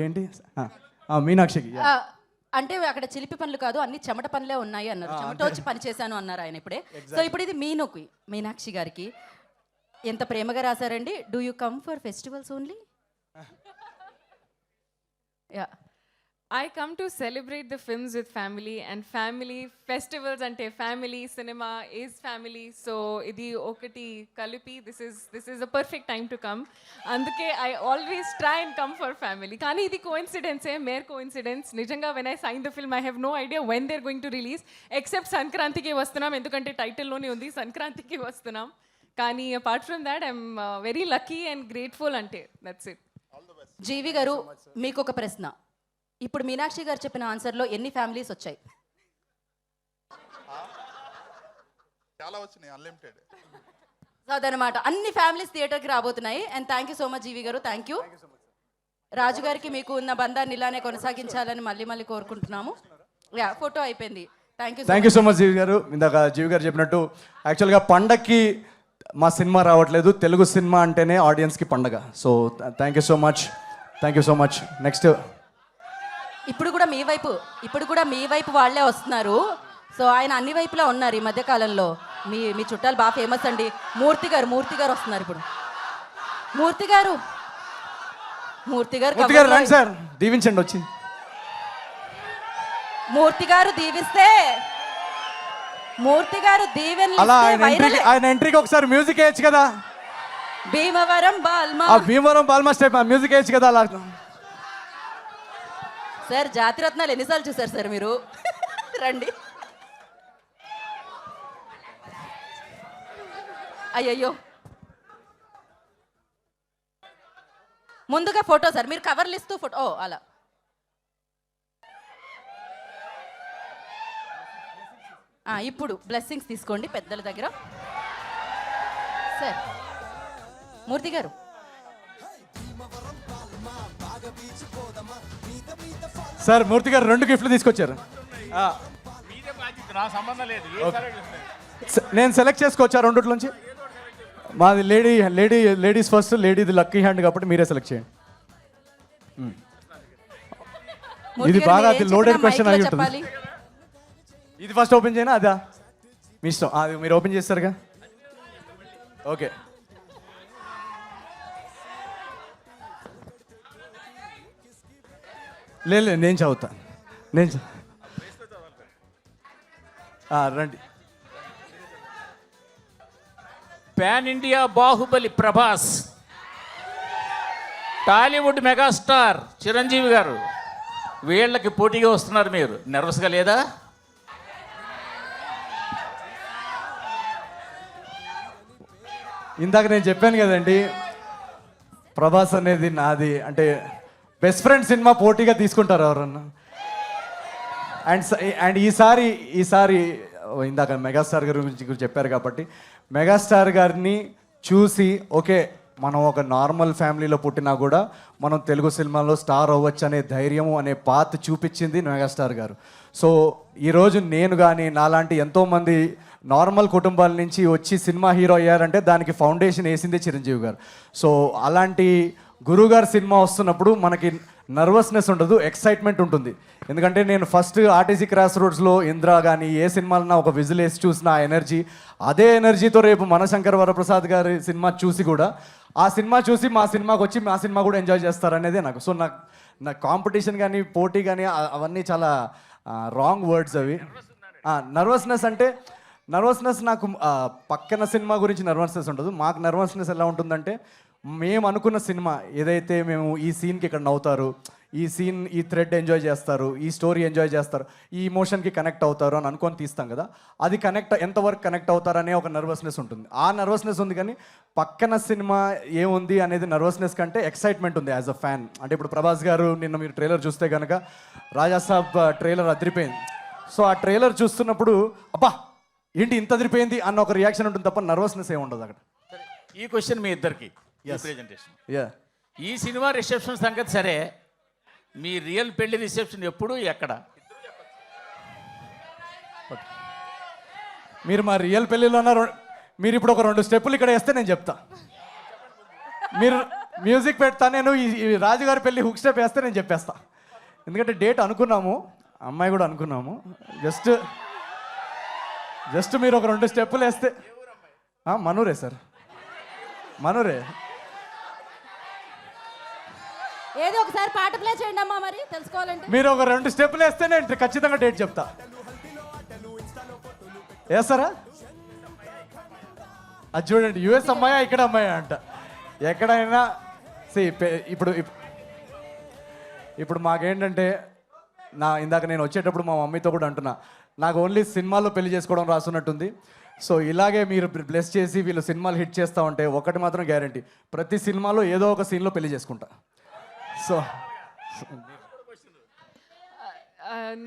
ఏంటి మీనాక్షికి? అంటే అక్కడ చిలిపి పనులు కాదు, అన్ని చెమట పనులే ఉన్నాయి అన్నారు. చెమట వచ్చి పని చేశాను అన్నారు ఆయన ఇప్పుడే. సో ఇప్పుడు ఇది మీనాక్షి గారికి ఎంత ప్రేమగా రాశారండి. Do you come for festivals only? Yeah, I come to celebrate the films with family, and family festivals ante family cinema is family. So idi okati kalipi, this is a perfect time to come. Anduke I always try and come for family. Kani idi coincidence, mere coincidence. Nijanga when I signed the film I have no idea when they're going to release, except Sankranti ki vastunam endukante title lone undi Sankranti ki vastunam. Kani apart from that I'm very lucky and grateful ante. That's it. జీవి గారు, మీకు ఒక ప్రశ్న. ఇప్పుడు మీనాక్షి గారు చెప్పిన ఆన్సర్లో ఎన్ని families వచ్చాయి? చాలా వచ్చినాయి, అన్లిమిటెడ్. సో అదనమాట, అన్ని ఫ్యామిలీస్ థియేటర్కి రాబోతున్నాయి. And thank you so much GV గారు. Thank you. రాజు గారికి మీకు ఉన్న బంధాన్ని ఇలానే కొనసాగించాలని మళ్ళీ కోరుకుంటున్నాము. యా, ఫోటో అయిపోయింది. Thank you so much GV గారు. ఇందాక జీవి గారు చెప్పినట్టు యాక్చువల్గా పండక్కి మా సినిమా రావట్లేదు, తెలుగు సినిమా అంటేనే ఆడియన్స్కి పండగ. So thank you so much. Next ఇప్పుడు కూడా మీ వైపు వాళ్ళే వస్తున్నారు. సో ఆయన అన్ని వైపులా ఉన్నారు ఈ మధ్య కాలంలో. మీ చుట్టాలు బాగా ఫేమస్ అండి. మూర్తి గారు వస్తున్నారు ఇప్పుడు. మూర్తి గారు రండి సార్, దీవించండి వచ్చి. మూర్తి గారు దీవిస్తే మూర్తి గారు దీవెనలు అలా ఇస్తే ఆయన ఎంట్రీకి వైరలే. ఆయన ఎంట్రీకి ఒకసారి మ్యూజిక్ వేయచ్చు కదా. భీమవరం బాల్మా ఆ భీమవరం బాల్మా స్టెప్ మ్యూజిక్ వేయచ్చు కదా అలా. సార్ జాతిరత్నాలు ఎన్నిసార్లు చూసారు సార్ మీరు? రండి. అయ్యయ్యో, ముందుగా ఫోటో సార్, మీరు కవర్లు ఇస్తూ ఫోటో. ఓ అలా. ఇప్పుడు బ్లెస్సింగ్స్ తీసుకోండి పెద్దల దగ్గర. సార్ మూర్తి గారు, సార్ మూర్తి గారు 2 గిఫ్ట్లు తీసుకొచ్చారు. నేను సెలెక్ట్ చేసుకోవచ్చా రెండిట్లోంచి? మాది లేడీస్ ఫస్ట్, లేడీది లక్కీ హ్యాండ్ కాబట్టి మీరే సెలెక్ట్ చేయండి. మూర్తి ఇది గారు, బాగా మీరు ఏం loaded చెప్పినా question మైక్లో అయి ఉంటుంది. చెప్పాలి. ఇది ఫస్ట్ ఓపెన్ చేయనా అదా? మీ ఇష్టం. అది మీరు ఓపెన్ చేస్తారుగా. ఓకే. లేదు నేను చదువుతా. రండి. Pan India Baahubali Prabhas, Tollywood megastar Chiranjeevi గారు, వీళ్ళకి పోటీగా వస్తున్నారు. మీరు నర్వస్గా లేదా? ఇందాక నేను చెప్పాను కదండి, ప్రభాస్ అనేది నాది అంటే బెస్ట్ ఫ్రెండ్ సినిమా పోటీగా తీసుకుంటారు ఎవరన్నా. అండ్ ఈసారి ఇందాక మెగాస్టార్ గారి గురించి చెప్పారు కాబట్టి మెగాస్టార్ గారిని చూసి ఓకే మనం ఒక నార్మల్ ఫ్యామిలీలో పుట్టినా కూడా మనం తెలుగు సినిమాలో స్టార్ అవ్వచ్చు అనే ధైర్యము అనే పాత్ చూపించింది మెగాస్టార్ గారు. సో ఈరోజు నేను కానీ నాలాంటి ఎంతోమంది నార్మల్ కుటుంబాల నుంచి వచ్చి సినిమా హీరో అయ్యారంటే దానికి ఫౌండేషన్ వేసిందే చిరంజీవి గారు. సో అలాంటి గురుగారు సినిమా వస్తున్నప్పుడు మనకి నర్వస్నెస్ ఉండదు, ఎక్సైట్మెంట్ ఉంటుంది. ఎందుకంటే నేను ఫస్ట్ ఆర్టీసీ క్రాస్ రోడ్స్లో ఇంద్రా కానీ ఏ సినిమాలన్నా ఒక విజిల్ వేసి చూసిన ఆ ఎనర్జీ, అదే ఎనర్జీతో రేపు మనశంకర్ వరప్రసాద్ గారి సినిమా చూసి కూడా ఆ సినిమా చూసి మా సినిమాకి వచ్చి మా సినిమా కూడా ఎంజాయ్ చేస్తారనేదే నాకు. సో నా కాంపిటీషన్ కానీ పోటీ కానీ అవన్నీ చాలా రాంగ్ వర్డ్స్ అవి. నర్వస్నెస్ నాకు పక్కన సినిమా గురించి నర్వస్నెస్ ఉండదు. మాకు నర్వస్నెస్ ఎలా ఉంటుందంటే మేము అనుకున్న సినిమా ఏదైతే మేము ఈ సీన్కి ఇక్కడ నవ్వుతారు, ఈ థ్రెడ్ ఎంజాయ్ చేస్తారు, ఈ స్టోరీ ఎంజాయ్ చేస్తారు, ఈ ఇమోషన్కి కనెక్ట్ అవుతారు అని అనుకొని తీస్తాం కదా, అది ఎంతవరకు కనెక్ట్ అవుతారనే ఒక నర్వస్నెస్ ఉంటుంది. ఆ నర్వస్నెస్ ఉంది, కానీ పక్కన సినిమా ఏముంది అనేది నర్వస్నెస్ కంటే ఎక్సైట్మెంట్ ఉంది యాజ్ అ ఫ్యాన్. అంటే ఇప్పుడు ప్రభాస్ గారు నిన్న మీరు ట్రైలర్ చూస్తే కనుక రాజాసాబ్ ట్రైలర్ అదిరిపోయింది. సో ఆ ట్రైలర్ చూస్తున్నప్పుడు అబ్బా ఏంటి ఇంత అదిరిపోయింది అన్న ఒక రియాక్షన్ ఉంటుంది తప్ప నర్వస్నెస్ ఏమి ఉండదు అక్కడ. ఈ క్వశ్చన్ మీ ఇద్దరికి ప్రెజెంటేషన్. యా, ఈ సినిమా రిసెప్షన్ సంగతి సరే, మీ రియల్ పెళ్లి రిసెప్షన్ ఎప్పుడు ఎక్కడ? మీరు మా రియల్ పెళ్ళిలో మీరు ఇప్పుడు ఒక 2 స్టెప్పులు ఇక్కడ వేస్తే నేను చెప్తా. మీరు మ్యూజిక్ పెడతా, నేను ఈ రాజుగారి పెళ్ళి హుక్ స్టెప్ వేస్తే నేను చెప్పేస్తా. ఎందుకంటే డేట్ అనుకున్నాము, అమ్మాయి కూడా అనుకున్నాము. జస్ట్ మీరు ఒక 2 స్టెప్పులు వేస్తే. మనూరే సార్, మనూరే. ఏదో ఒకసారి పాట ప్లే చేయండి అమ్మా, మరి తెలుసుకోవాలంటే. మీరు ఒక 2 స్టెప్పులు వేస్తే నేను ఖచ్చితంగా డేట్ చెప్తా. వేస్తారా? అది చూడండి, యుఎస్ అమ్మాయా ఇక్కడ అమ్మాయా అంట. ఎక్కడైనా ఇప్పుడు మాకేంటంటే ఇందాక నేను వచ్చేటప్పుడు మా మమ్మీతో కూడా అంటున్నా, నాకు ఓన్లీ సినిమాల్లో పెళ్లి చేసుకోవడం రాసున్నట్టుంది. సో ఇలాగే మీరు బ్లెస్ చేసి వీళ్ళు సినిమాలు హిట్ చేస్తూ ఉంటే ఒకటి మాత్రం గ్యారంటీ, ప్రతి సినిమాలో ఏదో ఒక సీన్లో పెళ్లి చేసుకుంటా. సో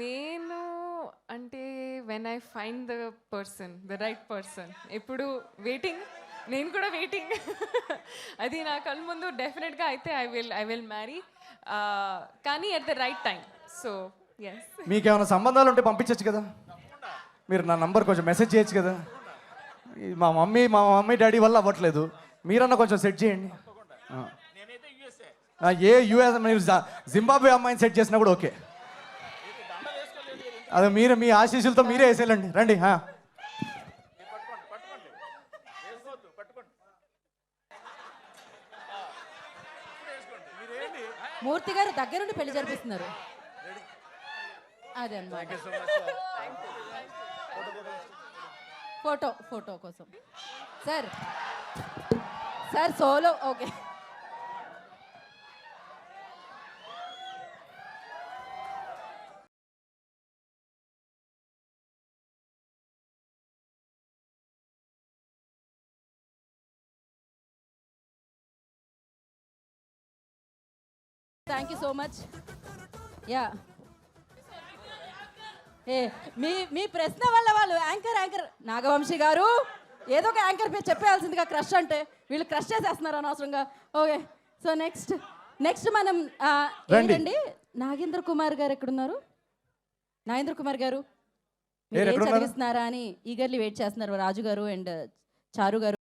నేను అంటే when I find the right person, ఎప్పుడు వెయిటింగ్, నేను కూడా వెయిటింగ్. అది నా కళ్ళ ముందు డెఫినెట్గా అయితే ఐ విల్ మ్యారీ, కానీ at the right time. So yes. మీకేమైనా సంబంధాలు ఉంటే పంపించచ్చు కదా, మీరు నా నంబర్ కొంచెం మెసేజ్ చేయొచ్చు కదా. మా మమ్మీ డాడీ వల్ల అవ్వట్లేదు, మీరన్నా కొంచెం సెట్ చేయండి. యూఎస్ మీరు జింబాబ్వే అమ్మాయిని సెట్ చేసినా కూడా ఓకే. అదే మీరు మీ ఆశీస్సులతో మీరే వేసేయాలండి. రండి. మూర్తి గారు దగ్గరుండి పెళ్లి జరిపిస్తున్నారు. అదే అన్నమాట ఫోటో కోసం sir solo okay thank you so much yeah ఏ మీ ప్రశ్న వల్ల వాళ్ళు యాంకర్ నాగవంశీ గారు ఏదో ఒక యాంకర్ పేరు చెప్పేయాల్సిందిగా క్రష్ అంటే వీళ్ళు క్రష్ చేసేస్తున్నారు అనవసరంగా ఓకే సో నెక్స్ట్ మనం ఏంటండి నాగేంద్ర కుమార్ గారు ఎక్కడున్నారు నాగేంద్ర కుమార్ గారు మీరు ఏం చదివిస్తున్నారా అని ఈగర్లీ వెయిట్ చేస్తున్నారు రాజు గారు అండ్ చారు గారు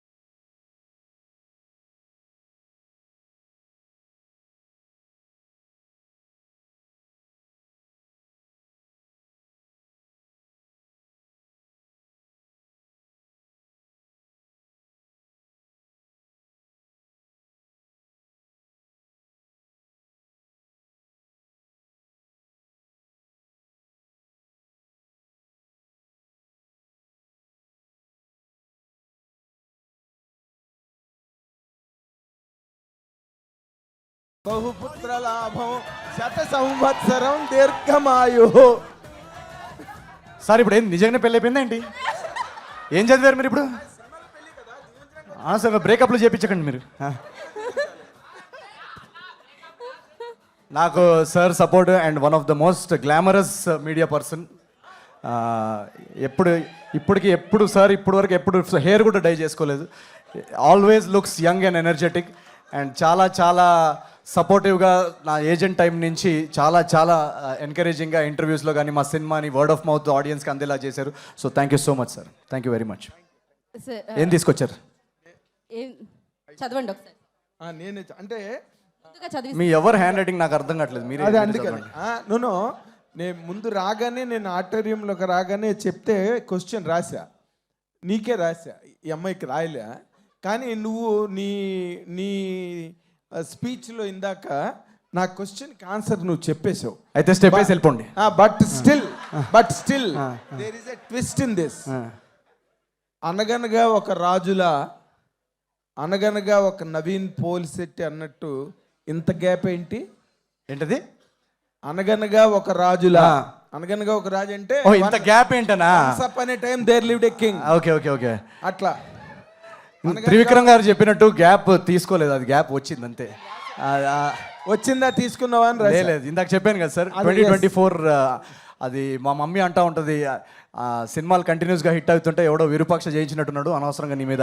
బహుపుత్ర లాభం శత సంవత్సరం దీర్ఘమాయు. సార్ ఇప్పుడు ఏం నిజంగానే పెళ్ళి అయిపోయిందా ఏంటి? ఏం చదివారు మీరు ఇప్పుడు? సార్ బ్రేకప్లు చేయించకండి మీరు. నాకు sir support and one of the most glamorous media person. ఎప్పుడు సార్ ఎప్పుడు హెయిర్ కూడా డై చేసుకోలేదు. Always looks young and energetic and చాలా సపోర్టివ్గా నా ఏజెంట్ టైం నుంచి చాలా ఎంకరేజింగ్గా ఇంటర్వ్యూస్లో కానీ మా సినిమాని వర్డ్ ఆఫ్ మౌత్ ఆడియన్స్కి అందేలా చేశారు. So thank you so much sir. Thank you very much. ఏం తీసుకొచ్చారు? చదవండి ఒకసారి. నేను అంటే మీ ఎవరు హ్యాండ్ రైటింగ్ నాకు అర్థం కావట్లేదు. మీరు అదే అందుకని నేను ముందు రాగానే నేను ఆడిటోరియంలోకి రాగానే చెప్తే క్వశ్చన్ రాసా, నీకే రాసా, ఈ అమ్మాయికి రాయలే. కానీ నువ్వు నీ స్పీచ్లో ఇందాక నా క్వశ్చన్కి ఆన్సర్ నువ్వు చెప్పేశావు. అయితే స్టెప్ వేసి వెళ్ళిపోండి. But still there is a twist in this. అనగనగా ఒక రాజులా, అనగనగా ఒక నవీన్ పోలిశెట్టి అన్నట్టు ఇంత గ్యాప్ ఏంటి? ఏంటది? అనగనగా ఒక రాజులా, అనగనగా ఒక రాజు అంటే ఇంత గ్యాప్ ఏంటనా? అనే time there lived a king. Okay అట్లా త్రివిక్రమ్ గారు చెప్పినట్టు గ్యాప్ తీసుకోలేదు, అది గ్యాప్ వచ్చింది అంతే. వచ్చిందా తీసుకున్నావా అని లేదు, ఇందాక చెప్పాను కదా సార్ 2024 అది మా మమ్మీ అంటా ఉంటుంది, సినిమాలు కంటిన్యూస్గా హిట్ అవుతుంటే ఎవడో విరూపాక్ష చేయించినట్టున్నాడు, అనవసరంగా నీ మీద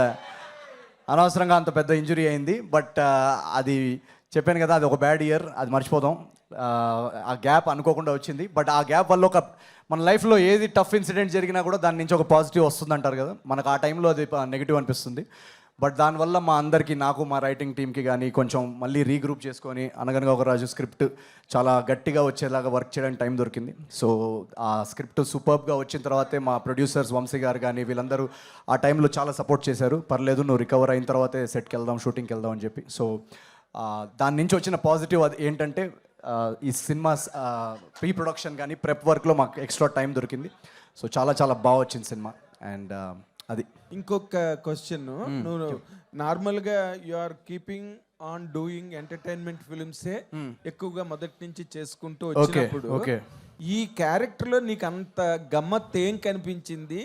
అనవసరంగా అంత పెద్ద ఇంజురీ అయింది. బట్ అది చెప్పాను కదా, అది ఒక బ్యాడ్ ఇయర్, అది మర్చిపోదాం. ఆ గ్యాప్ అనుకోకుండా వచ్చింది. బట్ ఆ గ్యాప్ వల్ల మన లైఫ్లో ఏది టఫ్ ఇన్సిడెంట్ జరిగినా కూడా దాని నుంచి ఒక పాజిటివ్ వస్తుంది అంటారు కదా, మనకు ఆ టైంలో అది నెగిటివ్ అనిపిస్తుంది. బట్ దానివల్ల మా అందరికీ, నాకు మా రైటింగ్ టీమ్కి కానీ కొంచెం మళ్ళీ రీగ్రూప్ చేసుకొని అనగనగా ఒక రాజు స్క్రిప్ట్ చాలా గట్టిగా వచ్చేలాగా వర్క్ చేయడానికి టైం దొరికింది. సో ఆ స్క్రిప్ట్ సూపర్బ్గా వచ్చిన తర్వాతే మా ప్రొడ్యూసర్స్ వంశీ గారు కానీ వీళ్ళందరూ ఆ టైంలో చాలా సపోర్ట్ చేశారు. పర్లేదు, నువ్వు రికవర్ అయిన తర్వాతే సెట్కి వెళ్దాం, షూటింగ్కి వెళ్దాం అని చెప్పి. సో దాని నుంచి వచ్చిన పాజిటివ్ అది ఏంటంటే, ఈ సినిమా ప్రీ ప్రొడక్షన్ కానీ ప్రెప్ వర్క్లో మాకు ఎక్స్ట్రా టైం దొరికింది. సో చాలా బాగా వచ్చింది సినిమా. అండ్ అది ఇంకొక క్వశ్చన్, నువ్వు నార్మల్గా you are keeping on doing entertainment ఫిల్మ్సే ఎక్కువగా మొదటి నుంచి చేసుకుంటూ వచ్చినప్పుడు ఈ క్యారెక్టర్లో నీకు అంత గమ్మత్ ఏం కనిపించింది?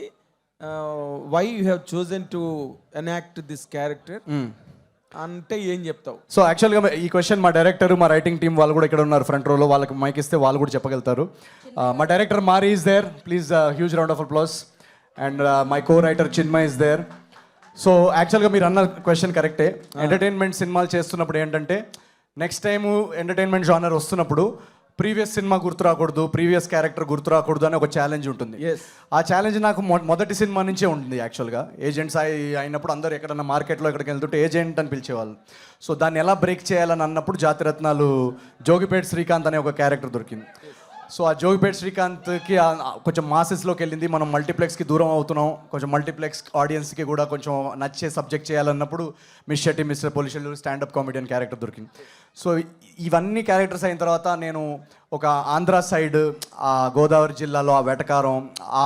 Why you have chosen to enact this character అంటే ఏం చెప్తావు? సో యాక్చువల్గా ఈ క్వశ్చన్ మా డైరెక్టర్, మా రైటింగ్ టీం వాళ్ళు కూడా ఇక్కడ ఉన్నారు ఫ్రంట్ రోలో, వాళ్ళకి మైక్ ఇస్తే వాళ్ళు కూడా చెప్పగలుగుతారు. మా director Maari is there, please huge round of applause. And my co writer Chinmay is there. So యాక్చువల్గా మీరు అన్న క్వశ్చన్ కరెక్టే. ఎంటర్టైన్మెంట్ సినిమాలు చేస్తున్నప్పుడు ఏంటంటే, నెక్స్ట్ టైము ఎంటర్టైన్మెంట్ జానర్ వస్తున్నప్పుడు ప్రీవియస్ సినిమా గుర్తు రాకూడదు, ప్రీవియస్ క్యారెక్టర్ గుర్తు రాకూడదు అని ఒక ఛాలెంజ్ ఉంటుంది. ఆ ఛాలెంజ్ నాకు మొదటి సినిమా నుంచే ఉంటుంది. యాక్చువల్గా ఏజెంట్స్ అయినప్పుడు అందరూ ఎక్కడన్నా మార్కెట్లో ఎక్కడికి వెళ్తుంటే ఏజెంట్ అని పిలిచేవాళ్ళు. సో దాన్ని ఎలా బ్రేక్ చేయాలని అన్నప్పుడు జాతిరత్నాలు జోగిపేట్ శ్రీకాంత్ అనే ఒక క్యారెక్టర్ దొరికింది. సో ఆ జోగిపేట్ శ్రీకాంత్కి కొంచెం మాసెస్లోకి వెళ్ళింది, మనం మల్టీప్లెక్స్కి దూరం అవుతున్నాం, కొంచెం మల్టీప్లెక్స్ ఆడియన్స్కి కూడా కొంచెం నచ్చే సబ్జెక్ట్ చేయాలన్నప్పుడు మిస్ షెట్టి మిస్టర్ పోలీసులు స్టాండప్ కామెడియన్ క్యారెక్టర్ దొరికింది. సో ఇవన్నీ క్యారెక్టర్స్ అయిన తర్వాత నేను ఒక ఆంధ్ర సైడ్ ఆ గోదావరి జిల్లాలో ఆ వెటకారం ఆ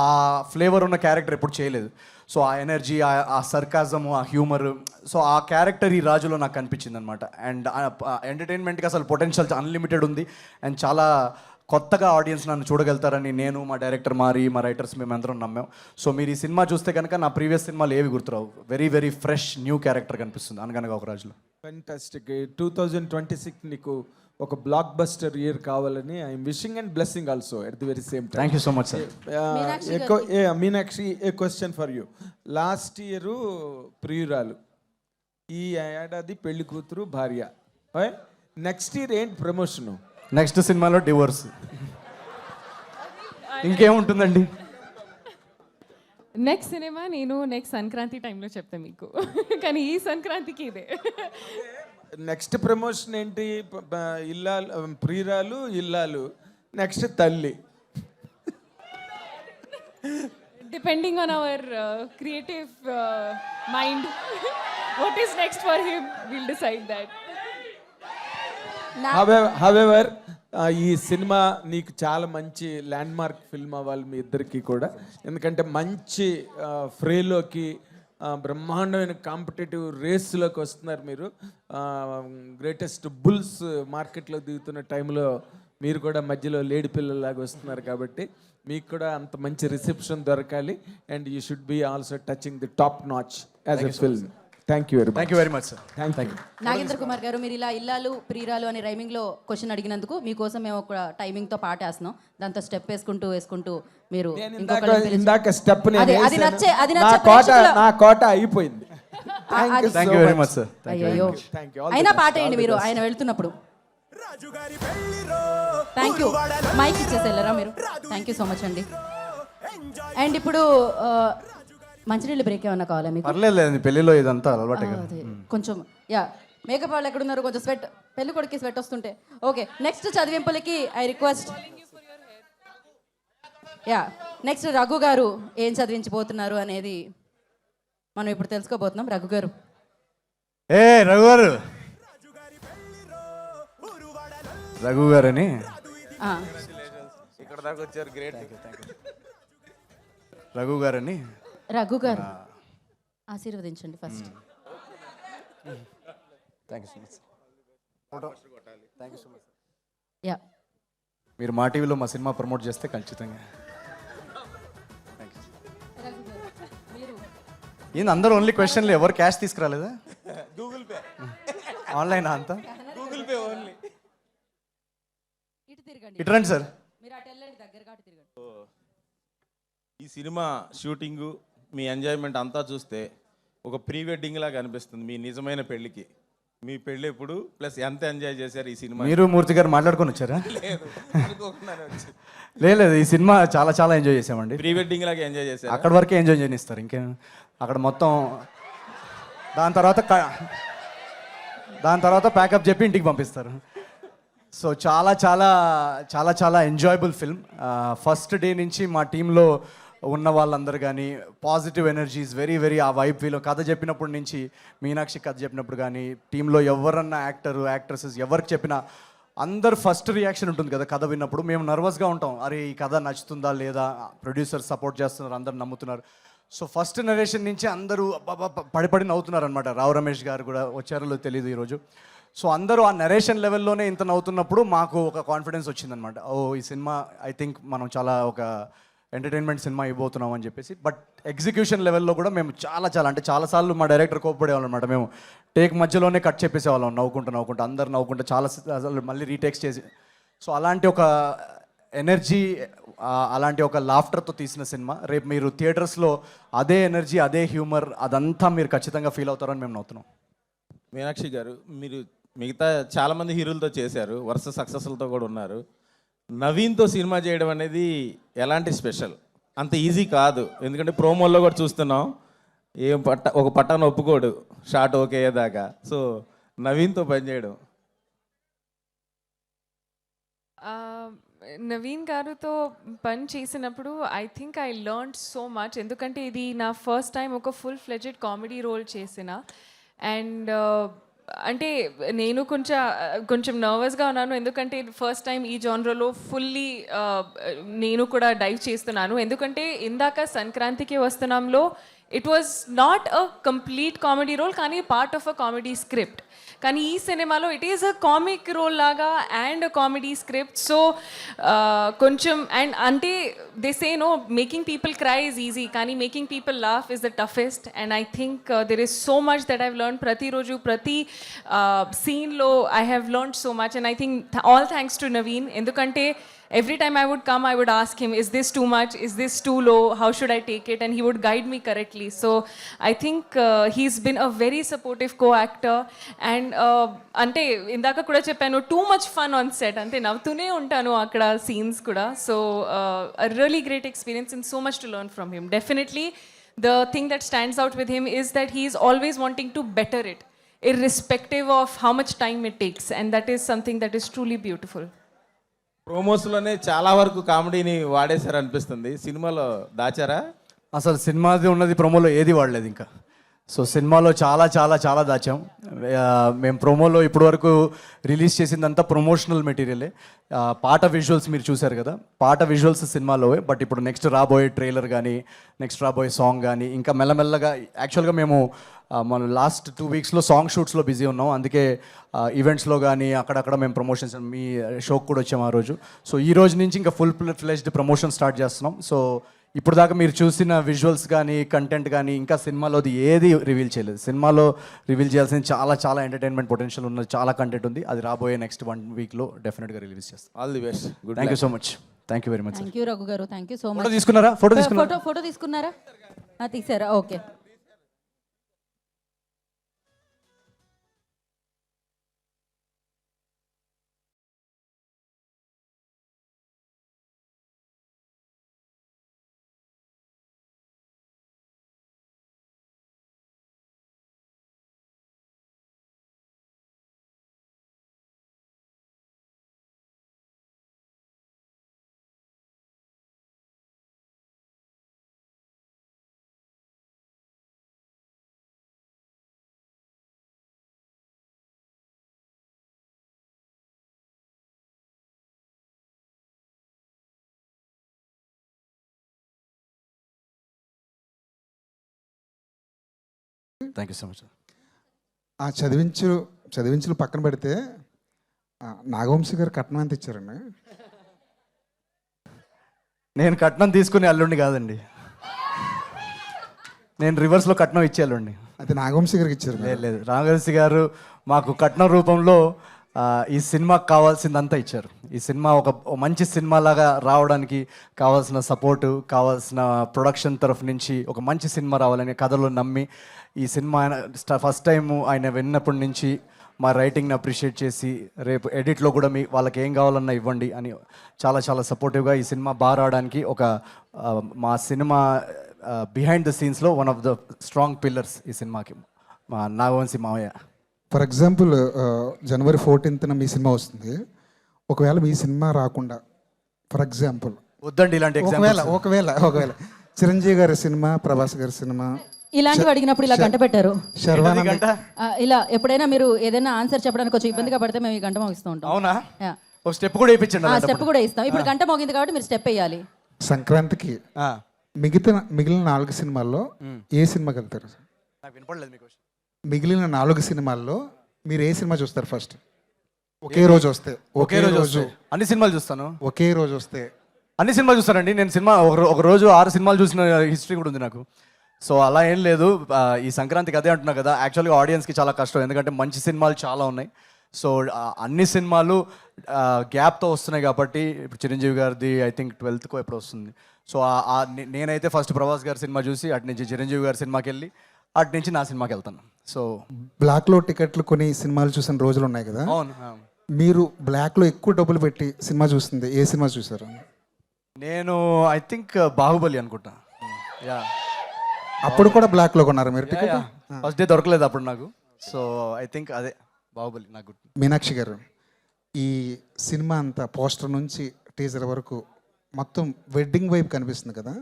ఫ్లేవర్ ఉన్న క్యారెక్టర్ ఎప్పుడు చేయలేదు. సో ఆ ఎనర్జీ ఆ సర్కాజము ఆ హ్యూమర్, సో ఆ క్యారెక్టర్ ఈ రాజులో నాకు కనిపించింది అనమాట. అండ్ ఎంటర్టైన్మెంట్కి అసలు పొటెన్షియల్ అన్లిమిటెడ్ ఉంది అండ్ చాలా కొత్తగా ఆడియన్స్ నన్ను చూడగలుగుతారని నేను, మా డైరెక్టర్ మా రైటర్స్ మేమందరం నమ్మాం. సో మీరు ఈ సినిమా చూస్తే కనుక నా ప్రీవియస్ సినిమాలు ఏవి గుర్తురావు, very very fresh new character కనిపిస్తుంది అనగనగా ఒక రాజులో. ఫెంటాస్టిక్. 2026 నీకు ఒక బ్లాక్ బస్టర్ ఇయర్ కావాలని I'm wishing and blessing also at the very same time. Thank you so much sir. Meenakshi, a question for you. Last year ప్రియురాలు, ఈ ఏడాది పెళ్లి కూతురు భార్య, నెక్స్ట్ ఇయర్ ఏంటి ప్రమోషను? నెక్స్ట్ సినిమాలో డివోర్స్, ఇంకేముంటుందండి? నెక్స్ట్ సినిమా నేను నెక్స్ట్ సంక్రాంతి టైంలో చెప్తాను మీకు. కానీ ఈ సంక్రాంతికి ఇదే. నెక్స్ట్ ప్రమోషన్ ఏంటి? ఇల్లాలు, ప్రియురాలు, ఇల్లాలు, నెక్స్ట్ తల్లి. Depending on our creative mind, what is next for him, we'll decide that. However ఈ సినిమా నీకు చాలా మంచి ల్యాండ్ మార్క్ ఫిల్మ్ అవ్వాలి మీ ఇద్దరికి కూడా. ఎందుకంటే మంచి ఫ్రేలోకి బ్రహ్మాండమైన కాంపిటేటివ్ రేస్లోకి వస్తున్నారు మీరు. గ్రేటెస్ట్ బుల్స్ మార్కెట్లో దిగుతున్న టైంలో మీరు కూడా మధ్యలో లేడి పిల్లలాగా వస్తున్నారు కాబట్టి మీకు కూడా అంత మంచి రిసెప్షన్ దొరకాలి. And you should be also touching the top notch as a film. Thank you very much sir. Thank you. Nagendra Kumar గారు, మీరు ఇలా ఇల్లాలు ప్రియురాలు అని రైమింగ్లో క్వశ్చన్ అడిగినందుకు మీకోసం మేము ఒక టైమింగ్తో పాట వేస్తున్నాం. దాంతో స్టెప్ వేసుకుంటూ మీరు ఇందాక స్టెప్ అది నచ్చే నా కోట అయిపోయింది. Thank you very much sir. అయ్యో, అయినా పాట వేయండి మీరు ఆయన వెళ్తున్నప్పుడు. Thank you. మైక్ ఇచ్చేసి వెళ్ళరా మీరు. థ్యాంక్ యూ సో మచ్ అండి. అండ్ ఇప్పుడు మంచినీళ్ళు బ్రేక్ ఏమన్నా కావాలా మీకు? పర్లేదు, పెళ్లిలో ఇదంతా అలవాటే. కొంచెం మేకప్ వాళ్ళు ఎక్కడున్నారు, కొంచెం స్వెట్, పెళ్లి కొడుకు స్వెట్ వస్తుంటే. ఓకే, నెక్స్ట్ చదివింపులకి ఐ రిక్వెస్ట్. నెక్స్ట్ రఘు గారు ఏం చదివించబోతున్నారు అనేది మనం ఇప్పుడు తెలుసుకోబోతున్నాం. రఘు గారు. రఘు గారని ఇక్కడ దాకా వచ్చారు. గ్రేట్. రఘు గారు ఆశీర్వదించండి first. Thank you so much. Yeah, మీరు మా టీవీలో మా సినిమా ప్రమోట్ చేస్తే ఖచ్చితంగా. ఏంది అందరూ ఓన్లీ క్వశ్చన్లు, ఎవరు క్యాష్ తీసుకురాలేదా? గూగుల్ పే, ఆన్లైన్ అంతా గూగుల్ పే ఓన్లీ. ఇటు తిరగండి, ఇటు రండి సార్. మీరు అటు వెళ్ళండి, దగ్గరగా అటు తిరగండి. ఈ సినిమా షూటింగు మీ ఎంజాయ్మెంట్ అంతా చూస్తే ఒక ప్రీ వెడ్డింగ్ లాగా అనిపిస్తుంది. మీ నిజమైన పెళ్ళికి, మీ పెళ్ళి ఎప్పుడు ప్లస్ ఎంత ఎంజాయ్ చేశారు ఈ సినిమా? మీరు మూర్తి గారు మాట్లాడుకొని వచ్చారా? లేదు, అనుకోకుండానే వచ్చింది. లేదు, ఈ సినిమా చాలా ఎంజాయ్ చేసామండి. ప్రీ వెడ్డింగ్ లాగా ఎంజాయ్ చేశారు. అక్కడ వరకే ఎంజాయ్ చేయనిస్తారు, ఇంకేం అక్కడ మొత్తం. దాని తర్వాత ప్యాకప్ చెప్పి ఇంటికి పంపిస్తారు. సో చాలా ఎంజాయబుల్ ఫిల్మ్. ఫస్ట్ డే నుంచి మా టీంలో ఉన్న వాళ్ళందరూ కానీ పాజిటివ్ ఎనర్జీస్, వెరీ ఆ వైబ్ ఫీల్. కథ చెప్పినప్పటి నుంచి, మీనాక్షి కథ చెప్పినప్పుడు కానీ, టీంలో ఎవరన్నా యాక్ట్రెసెస్ ఎవరికి చెప్పినా అందరు ఫస్ట్ రియాక్షన్ ఉంటుంది కదా కథ విన్నప్పుడు. మేము నర్వస్గా ఉంటాం, అరే ఈ కథ నచ్చుతుందా లేదా, ప్రొడ్యూసర్ సపోర్ట్ చేస్తున్నారు, అందరు నమ్ముతున్నారు. సో ఫస్ట్ నరేషన్ నుంచి అందరూ పడి నవ్వుతున్నారు అనమాట. రావు రమేష్ గారు కూడా వచ్చారో తెలియదు ఈరోజు. సో అందరూ ఆ నరేషన్ లెవెల్లోనే ఇంత నవ్వుతున్నప్పుడు మాకు ఒక కాన్ఫిడెన్స్ వచ్చిందనమాట. ఈ సినిమా ఐ థింక్ మనం చాలా ఒక ఎంటర్టైన్మెంట్ సినిమా ఇవ్వబోతున్నాం అని చెప్పేసి. బట్ ఎగ్జిక్యూషన్ లెవెల్లో కూడా మేము చాలాసార్లు మా డైరెక్టర్ కోప్పడేవాళ్ళం అనమాట. మేము టేక్ మధ్యలోనే కట్ చెప్పేసేవాళ్ళం, నవ్వుకుంటూ అందరు నవ్వుకుంటూ చాలా మళ్ళీ రీటేక్స్ చేసి. సో అలాంటి ఒక ఎనర్జీ, అలాంటి ఒక లాఫ్టర్తో తీసిన సినిమా. రేపు మీరు థియేటర్స్లో అదే ఎనర్జీ, అదే హ్యూమర్, అదంతా మీరు ఖచ్చితంగా ఫీల్ అవుతారని మేము నవ్వుతున్నాం. మీనాక్షి గారు, మీరు మిగతా చాలామంది హీరోలతో చేశారు, వరుస సక్సెస్లతో కూడా ఉన్నారు. నవీన్తో సినిమా చేయడం అనేది ఎలాంటి స్పెషల్? అంత ఈజీ కాదు, ఎందుకంటే ప్రోమోల్లో కూడా చూస్తున్నాం, ఒక పట్టాను ఒప్పుకోడు షార్ట్ ఓకే అయ్యేదాకా. సో నవీన్తో పనిచేయడం నవీన్ గారుతో పని చేసినప్పుడు I think I learn so much, ఎందుకంటే ఇది నా ఫస్ట్ టైం ఒక ఫుల్ ఫ్లెడ్జెడ్ కామెడీ రోల్ చేసిన. అండ్ అంటే నేను కొంచెం నర్వస్గా ఉన్నాను, ఎందుకంటే ఫస్ట్ టైం ఈ జానర్లో ఫుల్లీ నేను కూడా డైవ్ చేస్తున్నాను. ఎందుకంటే ఇందాక సంక్రాంతికి వస్తున్నాంలో it was not a complete comedy role, కానీ part of a comedy script. కానీ ఈ సినిమాలో it is a comic role లాగా and a comedy script. So కొంచెం అండ్ అంటే they say no making people cry is easy, కానీ making people laugh is the toughest. And I think there is so much that I've learn. ప్రతిరోజు ప్రతి సీన్లో I have learn so much. And I think all thanks to Naveen, ఎందుకంటే every time I would come, I would ask him, is this too much? Is this too low? How should I take it? And he would guide me correctly. So I think he's been a very supportive co-actor. And ante indaka kuda cheppanu, too much fun on set. Ante navtune untanu akkada scenes kuda. So a really great experience and so much to learn from him. Definitely the thing that stands out with him is that he is always wanting to better it, irrespective of how much time it takes. And that is something that is truly beautiful. ప్రోమోస్లోనే చాలా వరకు కామెడీని వాడేశారు అనిపిస్తుంది, సినిమాలో దాచారా? అసలు సినిమాది ఉన్నది ప్రోమోలో ఏది వాడలేదు ఇంకా. సో సినిమాలో చాలా చాలా చాలా దాచాం. మేము ప్రోమోలో ఇప్పటివరకు రిలీజ్ చేసిందంతా ప్రమోషనల్ మెటీరియలే. పాట విజువల్స్ మీరు చూశారు కదా, పాట విజువల్స్ సినిమాలోవే. బట్ ఇప్పుడు నెక్స్ట్ రాబోయే ట్రైలర్ కానీ, నెక్స్ట్ రాబోయే సాంగ్ కానీ, ఇంకా మెల్లమెల్లగా యాక్చువల్గా మేము మన లాస్ట్ 2 వీక్స్లో సాంగ్ షూట్స్లో బిజీ ఉన్నాం. అందుకే ఈవెంట్స్లో కానీ అక్కడక్కడ మేము ప్రమోషన్స్, మీ షోకి కూడా వచ్చాము ఆ రోజు. సో ఈ రోజు నుంచి ఇంకా ఫుల్ ఫ్లెజ్డ్ ప్రమోషన్ స్టార్ట్ చేస్తున్నాం. సో ఇప్పుడు దాకా మీరు చూసిన విజువల్స్ కానీ, కంటెంట్ కానీ ఇంకా సినిమాలోది ఏది రివీల్ చేయలేదు. సినిమాలో రివీల్ చేయాల్సిన చాలా చాలా ఎంటర్టైన్మెంట్ పొటెన్షియల్ ఉన్నది, చాలా కంటెంట్ ఉంది. అది రాబోయే నెక్స్ట్ 1 వీక్లో డెఫినెట్గా రిలీజ్ చేస్తాం. All the best. Good. Thank you so much. Thank you very much. Thank you Raghu గారు, thank you so photo much. తీసుకున్నారా? ఫోటో తీసుకున్నారా? తీసారా? Okay. Thank you so much. ఆ చదివించులు పక్కన పెడితే నాగవంశీ గారు కట్నం ఎంత ఇచ్చారండి? నేను కట్నం తీసుకునే అల్లుండి కాదండి, నేను రివర్స్లో కట్నం ఇచ్చే అల్లుండి. అయితే నాగవంశీ గారికి ఇచ్చారు. లేదు, రాఘవంశీ గారు మాకు కట్నం రూపంలో ఈ సినిమాకి కావాల్సిందంతా ఇచ్చారు. ఈ సినిమా ఒక మంచి సినిమాలాగా రావడానికి కావాల్సిన సపోర్టు, కావాల్సిన ప్రొడక్షన్ తరఫు నుంచి ఒక మంచి సినిమా రావాలని కథలో నమ్మి ఈ సినిమా ఆయన ఫస్ట్ టైం ఆయన విన్నప్పటి నుంచి మా రైటింగ్ని అప్రిషియేట్ చేసి రేపు ఎడిట్లో కూడా వాళ్ళకి ఏం కావాలన్నా ఇవ్వండి అని చాలా చాలా సపోర్టివ్గా ఈ సినిమా బాగా రావడానికి ఒక మా సినిమా బిహైండ్ ద సీన్స్లో one of the strong pillars ఈ సినిమాకి మా నాగవంశీ మావయ్య. ఫర్ ఎగ్జాంపుల్ జనవరి 14th మీ సినిమా వస్తుంది. ఒకవేళ మీ సినిమా రాకుండా, ఫర్ ఎగ్జాంపుల్ వద్దండి ఇలాంటి ఒకవేళ చిరంజీవి గారి సినిమా, ప్రభాస్ గారి సినిమా ఇలాంటివి అడిగినప్పుడు ఇలా గంట పెట్టారు. శర్వానంద్ ఇలా ఎప్పుడైనా మీరు ఏదైనా ఆన్సర్ చెప్పడానికి కొంచెం ఇబ్బందిగా పడితే మేము ఈ గంట మోగిస్తూ ఉంటాం. అవునా? ఒక స్టెప్ కూడా వేయించండి. స్టెప్ కూడా ఇస్తాం. ఇప్పుడు గంట మోగింది కాబట్టి మీరు స్టెప్ వేయాలి. సంక్రాంతికి మిగిలిన 4 సినిమాల్లో ఏ సినిమాకి వెళ్తారు? నాకు వినపడలేదు మీకు. మిగిలిన 4 సినిమాల్లో మీరు ఏ సినిమా చూస్తారు ఫస్ట్? ఒకే రోజు వస్తే అన్ని సినిమాలు చూస్తాను. ఒకే రోజు వస్తే అన్ని సినిమాలు చూస్తానండి. నేను సినిమా ఒక రోజు 6 సినిమాలు చూసిన హిస్టరీ కూడా ఉంది నాకు. సో అలా ఏం లేదు. ఈ సంక్రాంతికి అదే అంటున్నా కదా, యాక్చువల్గా ఆడియన్స్కి చాలా కష్టం, ఎందుకంటే మంచి సినిమాలు చాలా ఉన్నాయి. సో అన్ని సినిమాలు గ్యాప్తో వస్తున్నాయి కాబట్టి ఇప్పుడు చిరంజీవి గారిది ఐ థింక్ 12th ఎప్పుడు వస్తుంది. సో నేనైతే ఫస్ట్ ప్రభాస్ గారి సినిమా చూసి అటు నుంచి చిరంజీవి గారి సినిమాకి వెళ్ళి అటు నుంచి నా సినిమాకి వెళ్తాను. సో బ్లాక్లో టికెట్లు కొన్ని సినిమాలు చూసిన రోజులు ఉన్నాయి కదా. అవును. మీరు బ్లాక్లో ఎక్కువ డబ్బులు పెట్టి సినిమా చూస్తుంది ఏ సినిమా చూసారు? నేను ఐ థింక్ బాహుబలి అనుకుంటా. యా, అప్పుడు కూడా బ్లాక్లో కొన్నారు మీరు టికెట్? ఫస్ట్ డే దొరకలేదు అప్పుడు నాకు. సో ఐ థింక్ అదే బాహుబలి నాకు. మీనాక్షి గారు, ఈ సినిమా అంతా పోస్టర్ నుంచి టీజర్ వరకు మొత్తం వెడ్డింగ్ వైపు కనిపిస్తుంది కదా,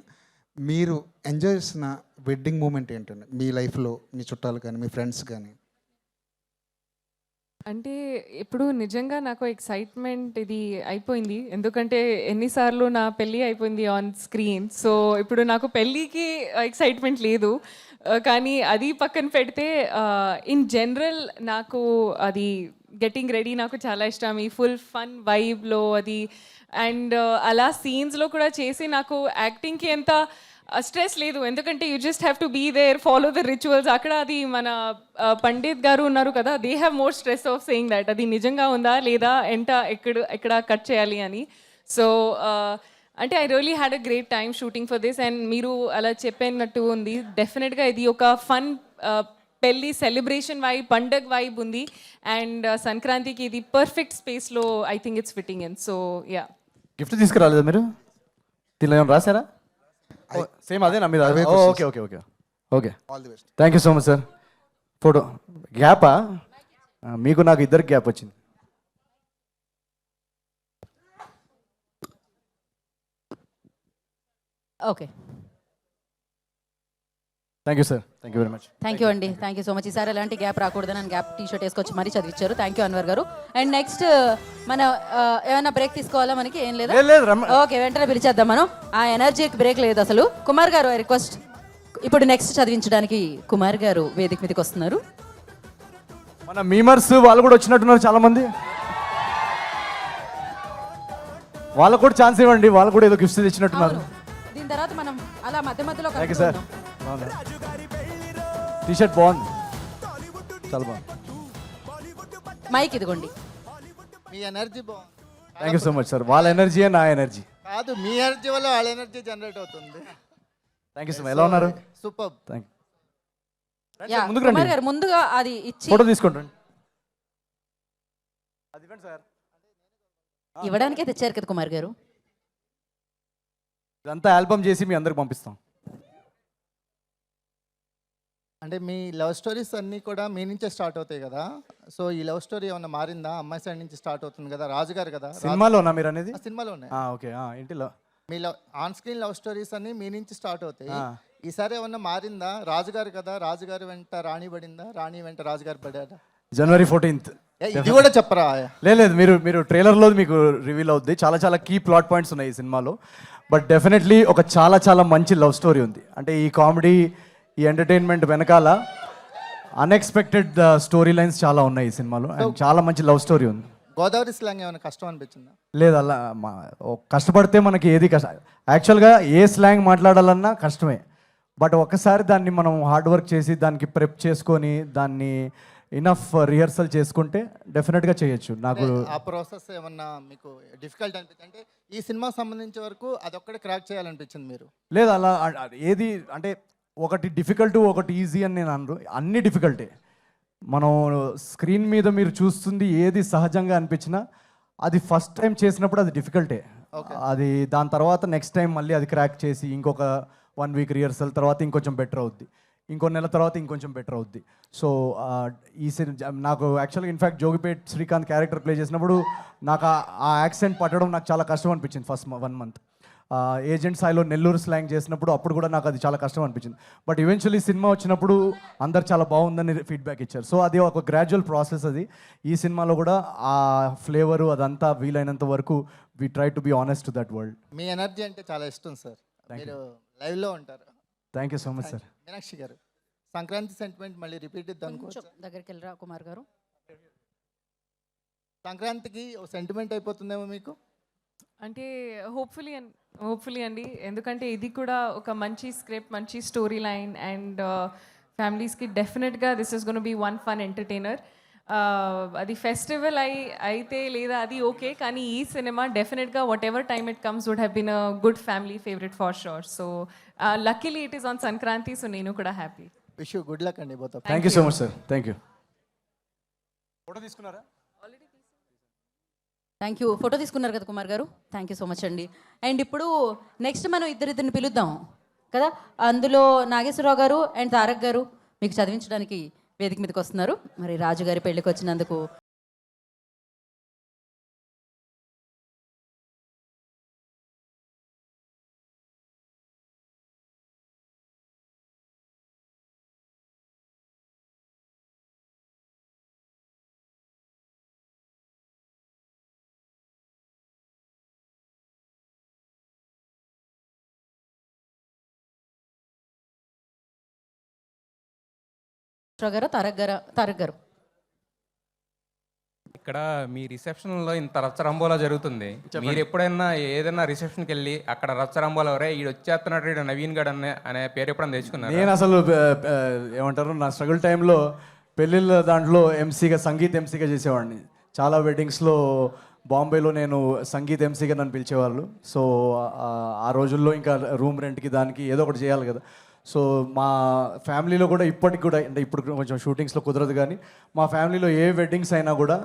మీరు ఎంజాయ్ చేసిన వెడ్డింగ్ మూమెంట్ ఏంటండి మీ లైఫ్లో? మీ చుట్టాలు కానీ మీ ఫ్రెండ్స్ కానీ? అంటే ఇప్పుడు నిజంగా నాకు ఎక్సైట్మెంట్ ఇది అయిపోయింది, ఎందుకంటే ఎన్నిసార్లు నా పెళ్ళి అయిపోయింది ఆన్ స్క్రీన్. సో ఇప్పుడు నాకు పెళ్ళికి ఎక్సైట్మెంట్ లేదు. కానీ అది పక్కన పెడితే ఇన్ జనరల్ నాకు అది గెట్టింగ్ రెడీ నాకు చాలా ఇష్టం. ఈ ఫుల్ ఫన్ వైబ్లో అది అండ్ అలా సీన్స్లో కూడా చేసి నాకు యాక్టింగ్కి ఎంత స్ట్రెస్ లేదు, ఎందుకంటే you just have to be there, follow the rituals. అక్కడ అది మన పండిత్ గారు ఉన్నారు కదా, they have more stress of saying that అది నిజంగా ఉందా లేదా ఎక్కడ కట్ చేయాలి అని. సో అంటే I really had a great time shooting for this. And మీరు అలా చెప్పినట్టు ఉంది, డెఫినెట్గా ఇది ఒక ఫన్ పెళ్ళి సెలబ్రేషన్ వైబ్, పండగ వైబ్ ఉంది. అండ్ సంక్రాంతికి ఇది పర్ఫెక్ట్ స్పేస్లో I think it's fitting in. So yeah. Gift తీసుకురాలేదా మీరు? దీనిలో ఏమైనా రాశారా? సేమ్ అదే నా మీద. Okay okay okay okay, all the best. Thank you so much sir. Photo గ్యాపా? మీకు నాకు ఇద్దరికి గ్యాప్ వచ్చింది. Okay, thank you sir, thank you very much. Thank you అండి, థ్యాంక్ యూ సో మచ్. ఈసారి ఎలాంటి గ్యాప్ రాకూడదని నేను గ్యాప్ టీ షర్ట్ వేసుకొచ్చి మరీ చదివించారు. థ్యాంక్ యూ అన్వర్ గారు. అండ్ నెక్స్ట్ మన ఏమైనా బ్రేక్ తీసుకోవాలా? మనకి ఏం లేదా? లేదు ఓకే, వెంటనే పిలిచేద్దాం మనం. ఆ ఎనర్జీకి బ్రేక్ లేదు అసలు. కుమార్ గారు, ఐ రిక్వెస్ట్. ఇప్పుడు నెక్స్ట్ చదివించడానికి కుమార్ గారు వేదిక మీదకి వస్తున్నారు. మన మీమర్స్ వాళ్ళు కూడా వచ్చినట్టున్నారు చాలా మంది. వాళ్ళకు కూడా ఛాన్స్ ఇవ్వండి, వాళ్ళు కూడా ఏదో గిఫ్ట్స్ తెచ్చినట్టున్నారు. దీని తర్వాత మనం అలా మధ్య మధ్యలో thank you sir. T shirt బాగుంది, చాలా బాగుంది. మైక్ ఇదిగోండి. మీ ఎనర్జీ బాగుంది. Thank you so much sir. వాళ్ళ ఎనర్జీయే నా ఎనర్జీ. కాదు, మీ ఎనర్జీ వల్ల వాళ్ళ ఎనర్జీ జనరేట్ అవుతుంది. Thank you so much. ఎలా ఉన్నారు? సూపర్. థ్యాంక్ యా, ముందుకు కుమార్ రండి, గారు ముందుగా అది ఇచ్చి ఫోటో తీసుకుంటాండి. అది ఇవ్వండి సార్. ఇవ్వడానికే తెచ్చారు కదా కుమార్ గారు. ఇదంతా ఆల్బమ్ చేసి మీ అందరికి పంపిస్తాం. అంటే మీ లవ్ స్టోరీస్ అన్నీ కూడా మీ నుంచే స్టార్ట్ అవుతాయి కదా. సో ఈ లవ్ స్టోరీ ఏమన్నా మారిందా? అమ్మాయి సైడ్ నుంచి స్టార్ట్ అవుతుంది కదా, రాజుగారు కదా. సినిమాలోనా మీరు అనేది? సినిమాలో ఉన్నాయి. ఓకే, ఏంటిలో మీ love on screen love stories అన్ని మీ నుంచి స్టార్ట్ అవుతాయి. ఈసారి ఏమన్నా మారిందా? రాజుగారు కదా, రాజుగారు వెంట రాణి పడిందా, రాణి వెంట రాజుగారు పడారా? జనవరి 14th. ఇది కూడా చెప్పరా? లేదు, మీరు ట్రైలర్లో మీకు రివీల్ అవుద్ది. చాలా చాలా కీ ప్లాట్ పాయింట్స్ ఉన్నాయి ఈ సినిమాలో. బట్ డెఫినెట్లీ ఒక చాలా చాలా మంచి లవ్ స్టోరీ ఉంది. అంటే ఈ కామెడీ, ఈ ఎంటర్టైన్మెంట్ వెనకాల అన్ఎక్స్పెక్టెడ్ స్టోరీ లైన్స్ చాలా ఉన్నాయి ఈ సినిమాలో. అండ్ చాలా మంచి లవ్ స్టోరీ ఉంది. గోదావరి స్లాంగ్ ఏమైనా కష్టం అనిపించిందా? లేదు, అలా కష్టపడితే మనకి ఏది కష్టం. యాక్చువల్గా ఏ స్లాంగ్ మాట్లాడాలన్నా కష్టమే. బట్ ఒక్కసారి దాన్ని మనం హార్డ్ వర్క్ చేసి దానికి ప్రెప్ చేసుకొని దాన్ని ఇనఫ్ రిహర్సల్ చేసుకుంటే డెఫినెట్గా చేయొచ్చు. నాకు ఆ ప్రాసెస్ ఏమన్నా మీకు డిఫికల్ట్ అనిపించింది? అంటే ఈ సినిమాకి సంబంధించే వరకు అదొక్కడే క్రాక్ చేయాలనిపించింది మీరు? లేదు, అలా ఏది అంటే ఒకటి డిఫికల్ట్ ఒకటి ఈజీ అని నేను అనరు, అన్ని డిఫికల్టే. మనం స్క్రీన్ మీద మీరు చూస్తుంది ఏది సహజంగా అనిపించినా అది ఫస్ట్ టైం చేసినప్పుడు అది డిఫికల్టే. అది దాని తర్వాత నెక్స్ట్ టైం మళ్ళీ అది క్రాక్ చేసి ఇంకొక 1 వీక్ రిహర్సల్ తర్వాత ఇంకొంచెం బెటర్ అవుద్ది, ఇంకో నెల తర్వాత ఇంకొంచెం బెటర్ అవుద్ది. సో ఈ నాకు యాక్చువల్గా in fact Jogipet Srikanth character play చేసినప్పుడు నాకు ఆ యాక్సెంట్ పట్టడం నాకు చాలా కష్టం అనిపించింది ఫస్ట్ 1 month. ఏజెంట్ స్థాయిలో నెల్లూరు స్లాంగ్ చేసినప్పుడు అప్పుడు కూడా నాకు అది చాలా కష్టం అనిపించింది. బట్ ఈవెన్చువల్లీ సినిమా వచ్చినప్పుడు అందరు చాలా బాగుందని ఫీడ్బ్యాక్ ఇచ్చారు. సో అది ఒక గ్రాడ్యువల్ ప్రాసెస్. అది ఈ సినిమాలో కూడా ఆ ఫ్లేవరు అదంతా వీలైనంత వరకు we try to be honest to that world. మీ ఎనర్జీ అంటే చాలా ఇష్టం సార్. మీరు లైవ్లో ఉంటారు. Thank you so much sir. Meenakshi garu, Sankranti sentiment మళ్ళీ రిపీట్ కొంచెం దగ్గరికి వెళ్ళరా కుమార్ గారు. సంక్రాంతికి ఒక సెంటిమెంట్ అయిపోతుందేమో మీకు? అంటే హోప్ఫుల్లీ అండి, ఎందుకంటే ఇది కూడా ఒక మంచి స్క్రిప్ట్, మంచి స్టోరీ లైన్ అండ్ ఫ్యామిలీస్కి డెఫినెట్గా this is gonna be one fun entertainer. అది ఫెస్టివల్ అయితే లేదా అది ఓకే, కానీ ఈ సినిమా డెఫినెట్గా whatever time it comes would have been a good family favourite for sure. So luckily it is on Sankranti, so నేను కూడా happy. Wish you good luck అండి both. Thank you so much sir. Thank you. Photo తీసుకున్నారా? Thank you. Photo తీసుకున్నారు కదా కుమార్ గారు. Thank you so much అండి. And ఇప్పుడు next మనం ఇద్దరిని పిలుద్దాం కదా. అందులో నాగేశ్వరరావు గారు అండ్ తారక్ గారు మీకు చదివించడానికి వేదిక మీదకి వస్తున్నారు. మరి రాజుగారి పెళ్ళికి వచ్చినందుకు గారు తారక్ గారు ఇక్కడ మీ రిసెప్షన్లో ఇంత రచ్చరంబోలా జరుగుతుంది. మీరు ఎప్పుడైనా ఏదైనా రిసెప్షన్కి వెళ్ళి అక్కడ రచ్చరంబోలా ఎవరే ఈడు వచ్చేస్తున్నాడు ఈడు నవీన్ గడ్ అనే పేరు ఎప్పుడైనా తెచ్చుకున్నారు? నేను అసలు ఏమంటారు నా స్ట్రగుల్ టైంలో పెళ్ళిళ్ళ దాంట్లో సంగీత్ ఎంసీగా చేసేవాడిని. చాలా వెడ్డింగ్స్లో బాంబేలో నేను సంగీత్ ఎంసీగా నన్ను పిలిచేవాళ్ళు. సో ఆ రోజుల్లో ఇంకా రూమ్ రెంట్కి దానికి ఏదో ఒకటి చేయాలి కదా. సో మా ఫ్యామిలీలో కూడా ఇప్పటికి కూడా అంటే ఇప్పుడు కొంచెం షూటింగ్స్లో కుదరదు కానీ మా ఫ్యామిలీలో ఏ వెడ్డింగ్స్ అయినా కూడా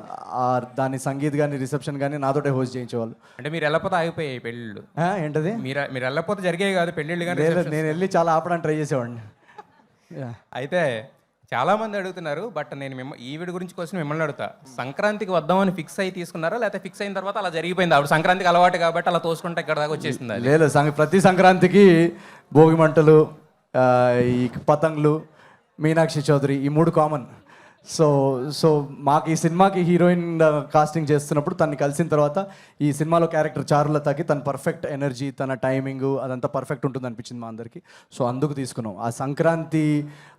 దాని సంగీత్ కానీ రిసెప్షన్ కానీ నాతోటే హోస్ట్ చేయించేవాళ్ళు. అంటే మీరు వెళ్ళకపోతే ఆగిపోయాయి పెళ్ళిళ్ళు? ఏంటది? మీరు వెళ్ళకపోతే జరిగేవి కాదు పెళ్ళిళ్ళు కానీ? నేను వెళ్ళి చాలా ఆపడానికి ట్రై చేసేవాడిని. అయితే చాలా మంది అడుగుతున్నారు, బట్ నేను ఈవిడ గురించి కోసం మిమ్మల్ని అడుగుతా. సంక్రాంతికి వద్దామని ఫిక్స్ అయ్యి తీసుకున్నారా, లేకపోతే ఫిక్స్ అయిన తర్వాత అలా జరిగిపోయింది? ఆవిడ సంక్రాంతికి అలవాటు కాబట్టి అలా తోసుకుంటే ఇక్కడ దాకా వచ్చేసింది? లేదు, ప్రతి సంక్రాంతికి భోగి మంటలు, ఈ పతంగులు, మీనాక్షి చౌదరి, ఈ 3 కామన్. సో మాకు ఈ సినిమాకి హీరోయిన్ కాస్టింగ్ చేస్తున్నప్పుడు తన్ని కలిసిన తర్వాత ఈ సినిమాలో క్యారెక్టర్ చారులతకి తన పర్ఫెక్ట్ ఎనర్జీ, తన టైమింగ్ అదంతా పర్ఫెక్ట్ ఉంటుంది అనిపించింది మా అందరికీ. సో అందుకు తీసుకున్నాం. ఆ సంక్రాంతి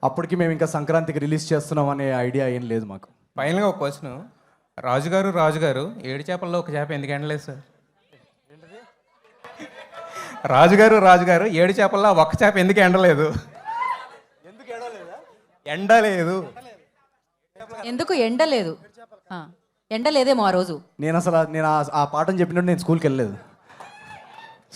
అప్పటికి మేము ఇంకా సంక్రాంతికి రిలీజ్ చేస్తున్నాం అనే ఐడియా ఏం లేదు మాకు. ఫైనల్గా ఒక క్వశ్చన్, రాజుగారు 7 చేపల్లో ఒక చేప ఎందుకు ఎండలేదు సార్? రాజుగారు 7 చేపల్లో ఒక్క చేప ఎందుకు ఎండలేదు? ఎండలేదు ఎందుకు ఎండలేదు? ఎండలేదేమో ఆ రోజు. నేను ఆ పాఠం చెప్పినట్టు నేను స్కూల్కి వెళ్ళలేదు.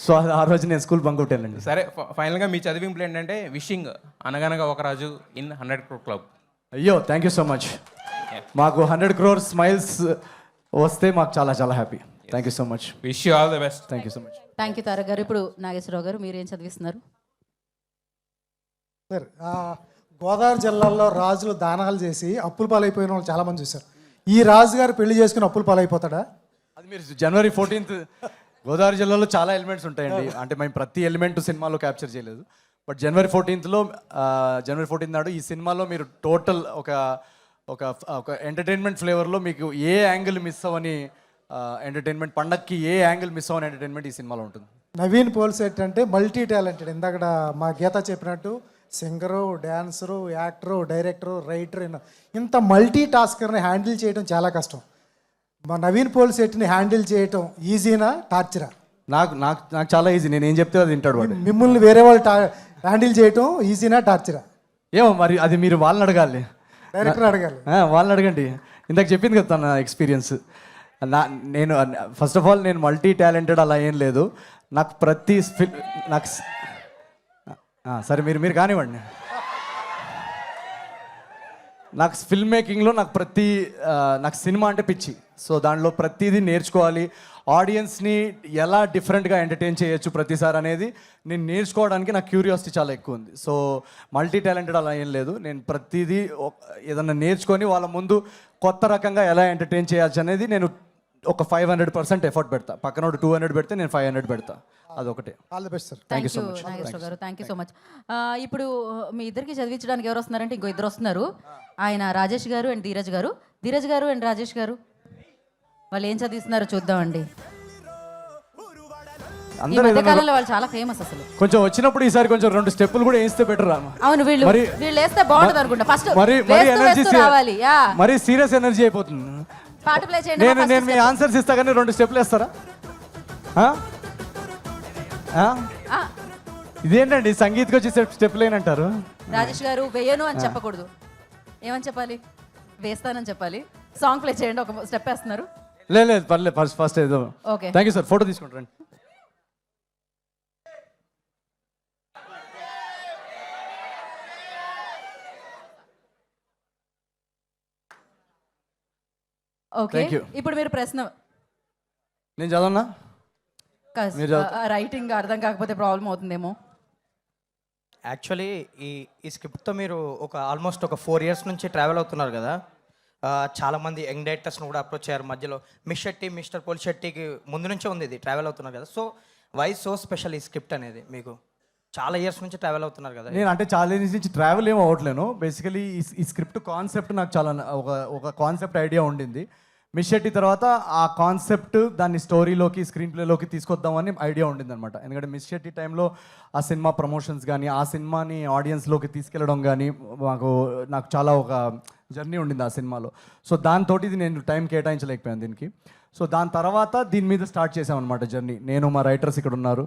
సో ఆ రోజు నేను స్కూల్ బంక్ కొట్టానండి. సరే, ఫైనల్గా మీ చదివింపులు ఏంటంటే విషింగ్ అనగనగా ఒక రాజు ఇన్ 100 crore క్లబ్. అయ్యో, థ్యాంక్ యూ సో మచ్. మాకు 100 crore స్మైల్స్ వస్తే మాకు చాలా చాలా happy. Thank you so much. Wish you all the best. Thank you so much. Thank you Tarak గారు. ఇప్పుడు నాగేశ్వరరావు గారు మీరేం చదివిస్తున్నారు? సార్, గోదావరి జిల్లాలో రాజులు దానాలు చేసి అప్పుల పాలైపోయిన వాళ్ళు చాలామంది చూశారు. ఈ రాజు గారు పెళ్లి చేసుకుని అప్పుల పాలైపోతాడా? అది మీరు January 14th గోదావరి జిల్లాలో చాలా ఎలిమెంట్స్ ఉంటాయండి. అంటే మేము ప్రతి ఎలిమెంట్ సినిమాలో క్యాప్చర్ చేయలేదు. బట్ January 14th నాడు ఈ సినిమాలో మీరు టోటల్ ఒక ఎంటర్టైన్మెంట్ ఫ్లేవర్లో మీకు ఏ యాంగిల్ మిస్ అవ్వని ఎంటర్టైన్మెంట్, పండక్కి ఏ యాంగిల్ మిస్ అవ్వని ఎంటర్టైన్మెంట్ ఈ సినిమాలో ఉంటుంది. నవీన్ పోల్సెట్ అంటే మల్టీ టాలెంటెడ్. ఇందాక మా గీత చెప్పినట్టు singer, dancer, actor, director, writer, ఇంత మల్టీ టాస్కర్ని హ్యాండిల్ చేయడం చాలా కష్టం. మా నవీన్ పోల్సెట్ని హ్యాండిల్ చేయటం ఈజీనా, టార్చరా? నాకు చాలా ఈజీ. నేను ఏం చెప్తే అది వింటాడు వాడు. మిమ్మల్ని వేరే వాళ్ళు హ్యాండిల్ చేయటం ఈజీనా, టార్చరా? ఏమో మరి అది మీరు వాళ్ళని అడగాలి, డైరెక్టర్ అడగాలి. వాళ్ళని అడగండి. ఇందాక చెప్పింది కదా తన ఎక్స్పీరియన్స్. నేను ఫస్ట్ ఆఫ్ ఆల్ నేను మల్టీ టాలెంటెడ్ అలా ఏం లేదు. నాకు ప్రతి సరే మీరు కానివ్వండి. నాకు ఫిల్మ్ మేకింగ్లో నాకు సినిమా అంటే పిచ్చి. సో దాంట్లో ప్రతిదీ నేర్చుకోవాలి. ఆడియన్స్ని ఎలా డిఫరెంట్గా ఎంటర్టైన్ చేయొచ్చు ప్రతిసారి అనేది నేను నేర్చుకోవడానికి నాకు క్యూరియాసిటీ చాలా ఎక్కువ ఉంది. సో మల్టీ టాలెంటెడ్ అలా ఏం లేదు. నేను ప్రతిదీ ఏదన్నా నేర్చుకొని వాళ్ళ ముందు కొత్త రకంగా ఎలా ఎంటర్టైన్ చేయొచ్చు అనేది నేను ఒక 500% ఎఫర్ట్ పెడతా. పక్కనోడు 200 పెడితే నేను 500 పెడతా. అదొకటే. All the best sir. Thank you Nageswara గారు. Thank you so much. ఇప్పుడు మీ ఇద్దరికి చదివించడానికి ఎవరు వస్తున్నారంటే ఇంకో ఇద్దరు వస్తున్నారు. ఆయన రాజేష్ గారు అండ్ ధీరజ్ గారు అండ్ రాజేష్ గారు. వాళ్ళు ఏం చదివిస్తున్నారో చూద్దామండి. ఈ మధ్యకాలంలో వాళ్ళు చాలా ఫేమస్ అసలు. కొంచెం వచ్చినప్పుడు ఈసారి కొంచెం 2 స్టెప్పులు కూడా వేస్తే బెటర్. అవును, వీళ్ళు వేస్తే బాగుంటుంది అనుకుంటా. ఫస్ట్ రావాలి. మరి సీరియస్ ఎనర్జీ అయిపోతుంది. పాట ప్లే చేయండి. నేను మీ ఆన్సర్స్ ఇస్తా కానీ 2 స్టెప్లు వేస్తారా? ఇదేంటండి సంగీత్కి వచ్చి స్టెప్లు ఏనంటారు? రాజేష్ గారు వేయను అని చెప్పకూడదు. ఏమని చెప్పాలి? వేస్తానని చెప్పాలి. సాంగ్ ప్లే చేయండి. ఒక స్టెప్ వేస్తున్నారు. లేదు పర్లేదు. ఫస్ట్ ఏదో. Okay, thank you sir. Photo తీసుకుంటారండి. ఓకే, ఇప్పుడు మీరు ప్రశ్న నేను చదవనా? రైటింగ్ అర్థం కాకపోతే ప్రాబ్లం అవుతుందేమో. యాక్చువల్లీ ఈ స్క్రిప్ట్తో మీరు ఆల్మోస్ట్ ఒక 4 years నుంచి ట్రావెల్ అవుతున్నారు కదా. చాలామంది యంగ్ డైరెక్టర్స్ని కూడా అప్రోచ్ అయ్యారు మధ్యలో. మిస్టర్ పోల్శెట్టికి ముందు నుంచే ఉంది ఇది, ట్రావెల్ అవుతున్నారు కదా. సో వై సో స్పెషల్ ఈ స్క్రిప్ట్ అనేది? మీకు చాలా ఇయర్స్ నుంచి ట్రావెల్ అవుతున్నారు కదా. నేను అంటే చాలా ఇయర్స్ నుంచి ట్రావెల్ ఏమో అవ్వట్లేను. బేసికలీ ఈ స్క్రిప్ట్ కాన్సెప్ట్ నాకు చాలా ఒక కాన్సెప్ట్ ఐడియా ఉండింది. మిస్ శెట్టి తర్వాత ఆ కాన్సెప్ట్ దాన్ని స్టోరీలోకి స్క్రీన్ ప్లేలోకి తీసుకొద్దామని ఐడియా ఉండిందనమాట. ఎందుకంటే మిస్ శెట్టి టైంలో ఆ సినిమా ప్రమోషన్స్ కానీ ఆ సినిమాని ఆడియన్స్లోకి తీసుకెళ్ళడం కానీ నాకు చాలా ఒక జర్నీ ఉండింది ఆ సినిమాలో. సో దాంతో ఇది నేను టైం కేటాయించలేకపోయాను దీనికి. సో దాని తర్వాత దీని మీద స్టార్ట్ చేసామన్నమాట జర్నీ. నేను మా రైటర్స్ ఇక్కడ ఉన్నారు.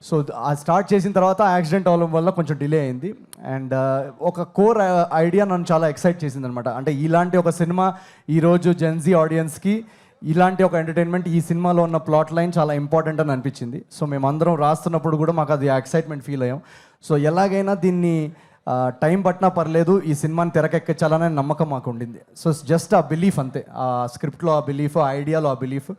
సో ఆ స్టార్ట్ చేసిన తర్వాత యాక్సిడెంట్ అవ్వడం వల్ల కొంచెం డిలే అయింది. అండ్ ఒక కోర్ ఐడియా నన్ను చాలా ఎక్సైట్ చేసింది అనమాట. అంటే ఇలాంటి ఒక సినిమా ఈరోజు జెన్జీ ఆడియన్స్కి ఇలాంటి ఒక ఎంటర్టైన్మెంట్ ఈ సినిమాలో ఉన్న ప్లాట్ లైన్ చాలా ఇంపార్టెంట్ అని అనిపించింది. సో మేమందరం రాస్తున్నప్పుడు కూడా మాకు అది ఎక్సైట్మెంట్ ఫీల్ అయ్యాం. సో ఎలాగైనా దీన్ని టైం పట్టినా పర్లేదు ఈ సినిమాని తెరకెక్కించాలనే నమ్మకం మాకు ఉండింది. సో జస్ట్ ఆ బిలీఫ్ అంతే, ఆ స్క్రిప్ట్లో ఆ బిలీఫ్, ఆ ఐడియాలో ఆ బిలీఫ్.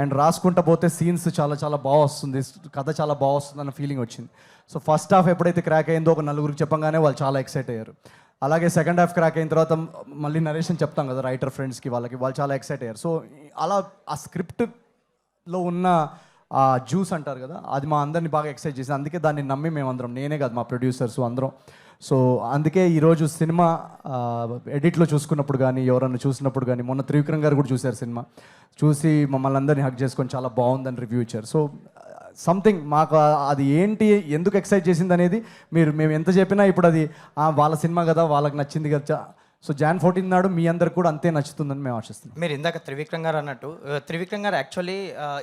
అండ్ రాసుకుంటా పోతే సీన్స్ చాలా చాలా బాగా వస్తుంది, కథ చాలా బాగా వస్తుంది అన్న ఫీలింగ్ వచ్చింది. సో ఫస్ట్ హాఫ్ ఎప్పుడైతే క్రాక్ అయిందో ఒక నలుగురికి చెప్పంగానే వాళ్ళు చాలా ఎక్సైట్ అయ్యారు. అలాగే సెకండ్ హాఫ్ క్రాక్ అయిన తర్వాత మళ్ళీ నరేషన్ చెప్తాం కదా రైటర్ ఫ్రెండ్స్కి, వాళ్ళు చాలా ఎక్సైట్ అయ్యారు. సో అలా ఆ స్క్రిప్ట్లో ఉన్న ఆ జ్యూస్ అంటారు కదా, అది మా అందరిని బాగా ఎక్సైట్ చేసింది. అందుకే దాన్ని నమ్మి మేమందరం, నేనే కాదు మా ప్రొడ్యూసర్స్ అందరం. సో అందుకే ఈరోజు సినిమా ఎడిట్లో చూసుకున్నప్పుడు కానీ ఎవరన్నా చూసినప్పుడు కానీ, మొన్న త్రివిక్రమ్ గారు కూడా చూశారు సినిమా, చూసి మమ్మల్ని అందరినీ హక్ చేసుకొని చాలా బాగుందని రివ్యూ ఇచ్చారు. సో సంథింగ్ మాకు అది ఏంటి, ఎందుకు ఎక్సైట్ చేసింది అనేది మేము ఎంత చెప్పినా ఇప్పుడు అది వాళ్ళ సినిమా కదా, వాళ్ళకి నచ్చింది కదా. సో Jan 14 నాడు మీ అందరికి కూడా అంతే నచ్చుతుందని మేము ఆశిస్తున్నాం. మీరు ఇందాక త్రివిక్రమ్ గారు అన్నట్టు, త్రివిక్రమ్ గారు యాక్చువల్లీ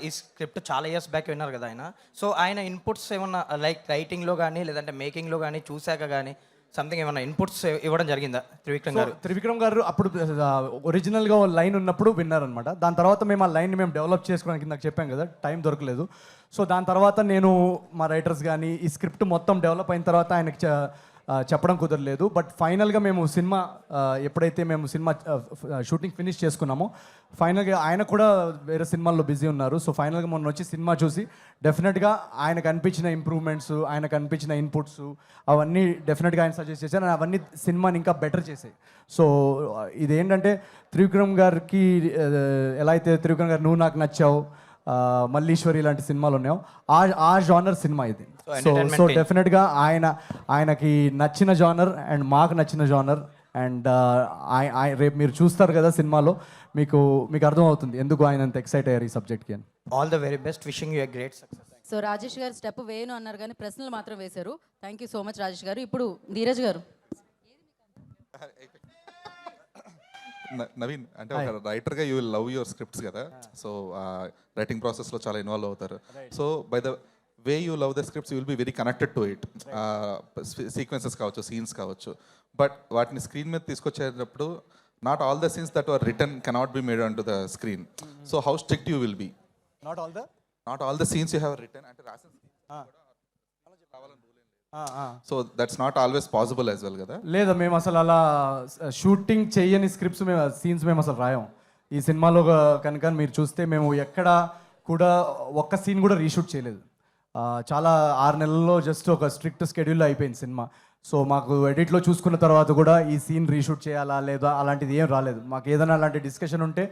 ఈ స్క్రిప్ట్ చాలా ఇయర్స్ బ్యాక్ విన్నారు కదా ఆయన. సో ఆయన ఇన్పుట్స్ ఏమన్నా లైక్ రైటింగ్లో కానీ లేదంటే మేకింగ్లో కానీ చూశాక కానీ సంథింగ్ ఏమన్నా ఇన్పుట్స్ ఇవ్వడం జరిగిందా త్రివిక్రమ్ గారు? త్రివిక్రమ్ గారు అప్పుడు ఒరిజినల్గా లైన్ ఉన్నప్పుడు విన్నారనమాట. దాని తర్వాత మేము ఆ లైన్ని డెవలప్ చేసుకోవడానికి నాకు చెప్పాం కదా, టైం దొరకలేదు. సో దాని తర్వాత నేను మా రైటర్స్ కానీ ఈ స్క్రిప్ట్ మొత్తం డెవలప్ అయిన తర్వాత ఆయనకి చెప్పడం కుదరలేదు. బట్ ఫైనల్గా మేము సినిమా ఎప్పుడైతే మేము సినిమా షూటింగ్ ఫినిష్ చేసుకున్నామో, ఫైనల్గా ఆయన కూడా వేరే సినిమాల్లో బిజీ ఉన్నారు. సో ఫైనల్గా మొన్న వచ్చి సినిమా చూసి డెఫినెట్గా ఆయనకు అనిపించిన ఇంప్రూవ్మెంట్స్, ఆయనకు అనిపించిన ఇన్పుట్స్ అవన్నీ డెఫినెట్గా ఆయన సజెస్ట్ చేశారు. అవన్నీ సినిమాని ఇంకా బెటర్ చేసాయి. సో ఇదేంటంటే త్రివిక్రమ్ గారికి ఎలా అయితే త్రివిక్రమ్ గారు నువ్వు నాకు నచ్చావు, మల్లీశ్వరి లాంటి సినిమాలు ఉన్నాయో ఆ జానర్ సినిమా ఇది. సో డెఫినెట్గా ఆయనకి నచ్చిన జానర్ అండ్ మాకు నచ్చిన జానర్. అండ్ రేపు మీరు చూస్తారు కదా సినిమాలో, మీకు అర్థమవుతుంది ఎందుకు ఆయన అంత ఎక్సైట్ అయ్యారు ఈ సబ్జెక్ట్కి అని. All the very best, wishing you a great success. So Rajesh గారు స్టెప్ వేయను అన్నారు కానీ ప్రశ్నలు మాత్రం వేశారు. Thank you so much Rajesh గారు. ఇప్పుడు ధీరజ్ గారు. నవీన్, అంటే ఒక రైటర్గా you will love your scripts కదా, సో రైటింగ్ ప్రాసెస్లో చాలా ఇన్వాల్వ్ అవుతారు. So by the way you love the scripts you will be very connected to it. Sequences కావచ్చు, సీన్స్ కావచ్చు, బట్ వాటిని స్క్రీన్ మీద తీసుకొచ్చేటప్పుడు not all the scenes that are written cannot be made on to the screen. So how strict you will be? Not all the scenes you have written, అంటే రాసిన so that's not always possible as well కదా. లేదా మేము అసలు అలా shooting చేయని scripts scenes మేము అసలు రాయం. ఈ సినిమాలో కనుక మీరు చూస్తే మేము ఎక్కడ కూడా ఒక్క సీన్ కూడా రీషూట్ చేయలేదు. చాలా 6 నెలల్లో జస్ట్ ఒక స్ట్రిక్ట్ స్కెడ్యూల్లో అయిపోయింది సినిమా. సో మాకు ఎడిట్లో చూసుకున్న తర్వాత కూడా ఈ సీన్ రీషూట్ చేయాలా లేదా అలాంటిది ఏం రాలేదు. మాకు ఏదైనా అలాంటి డిస్కషన్ ఉంటే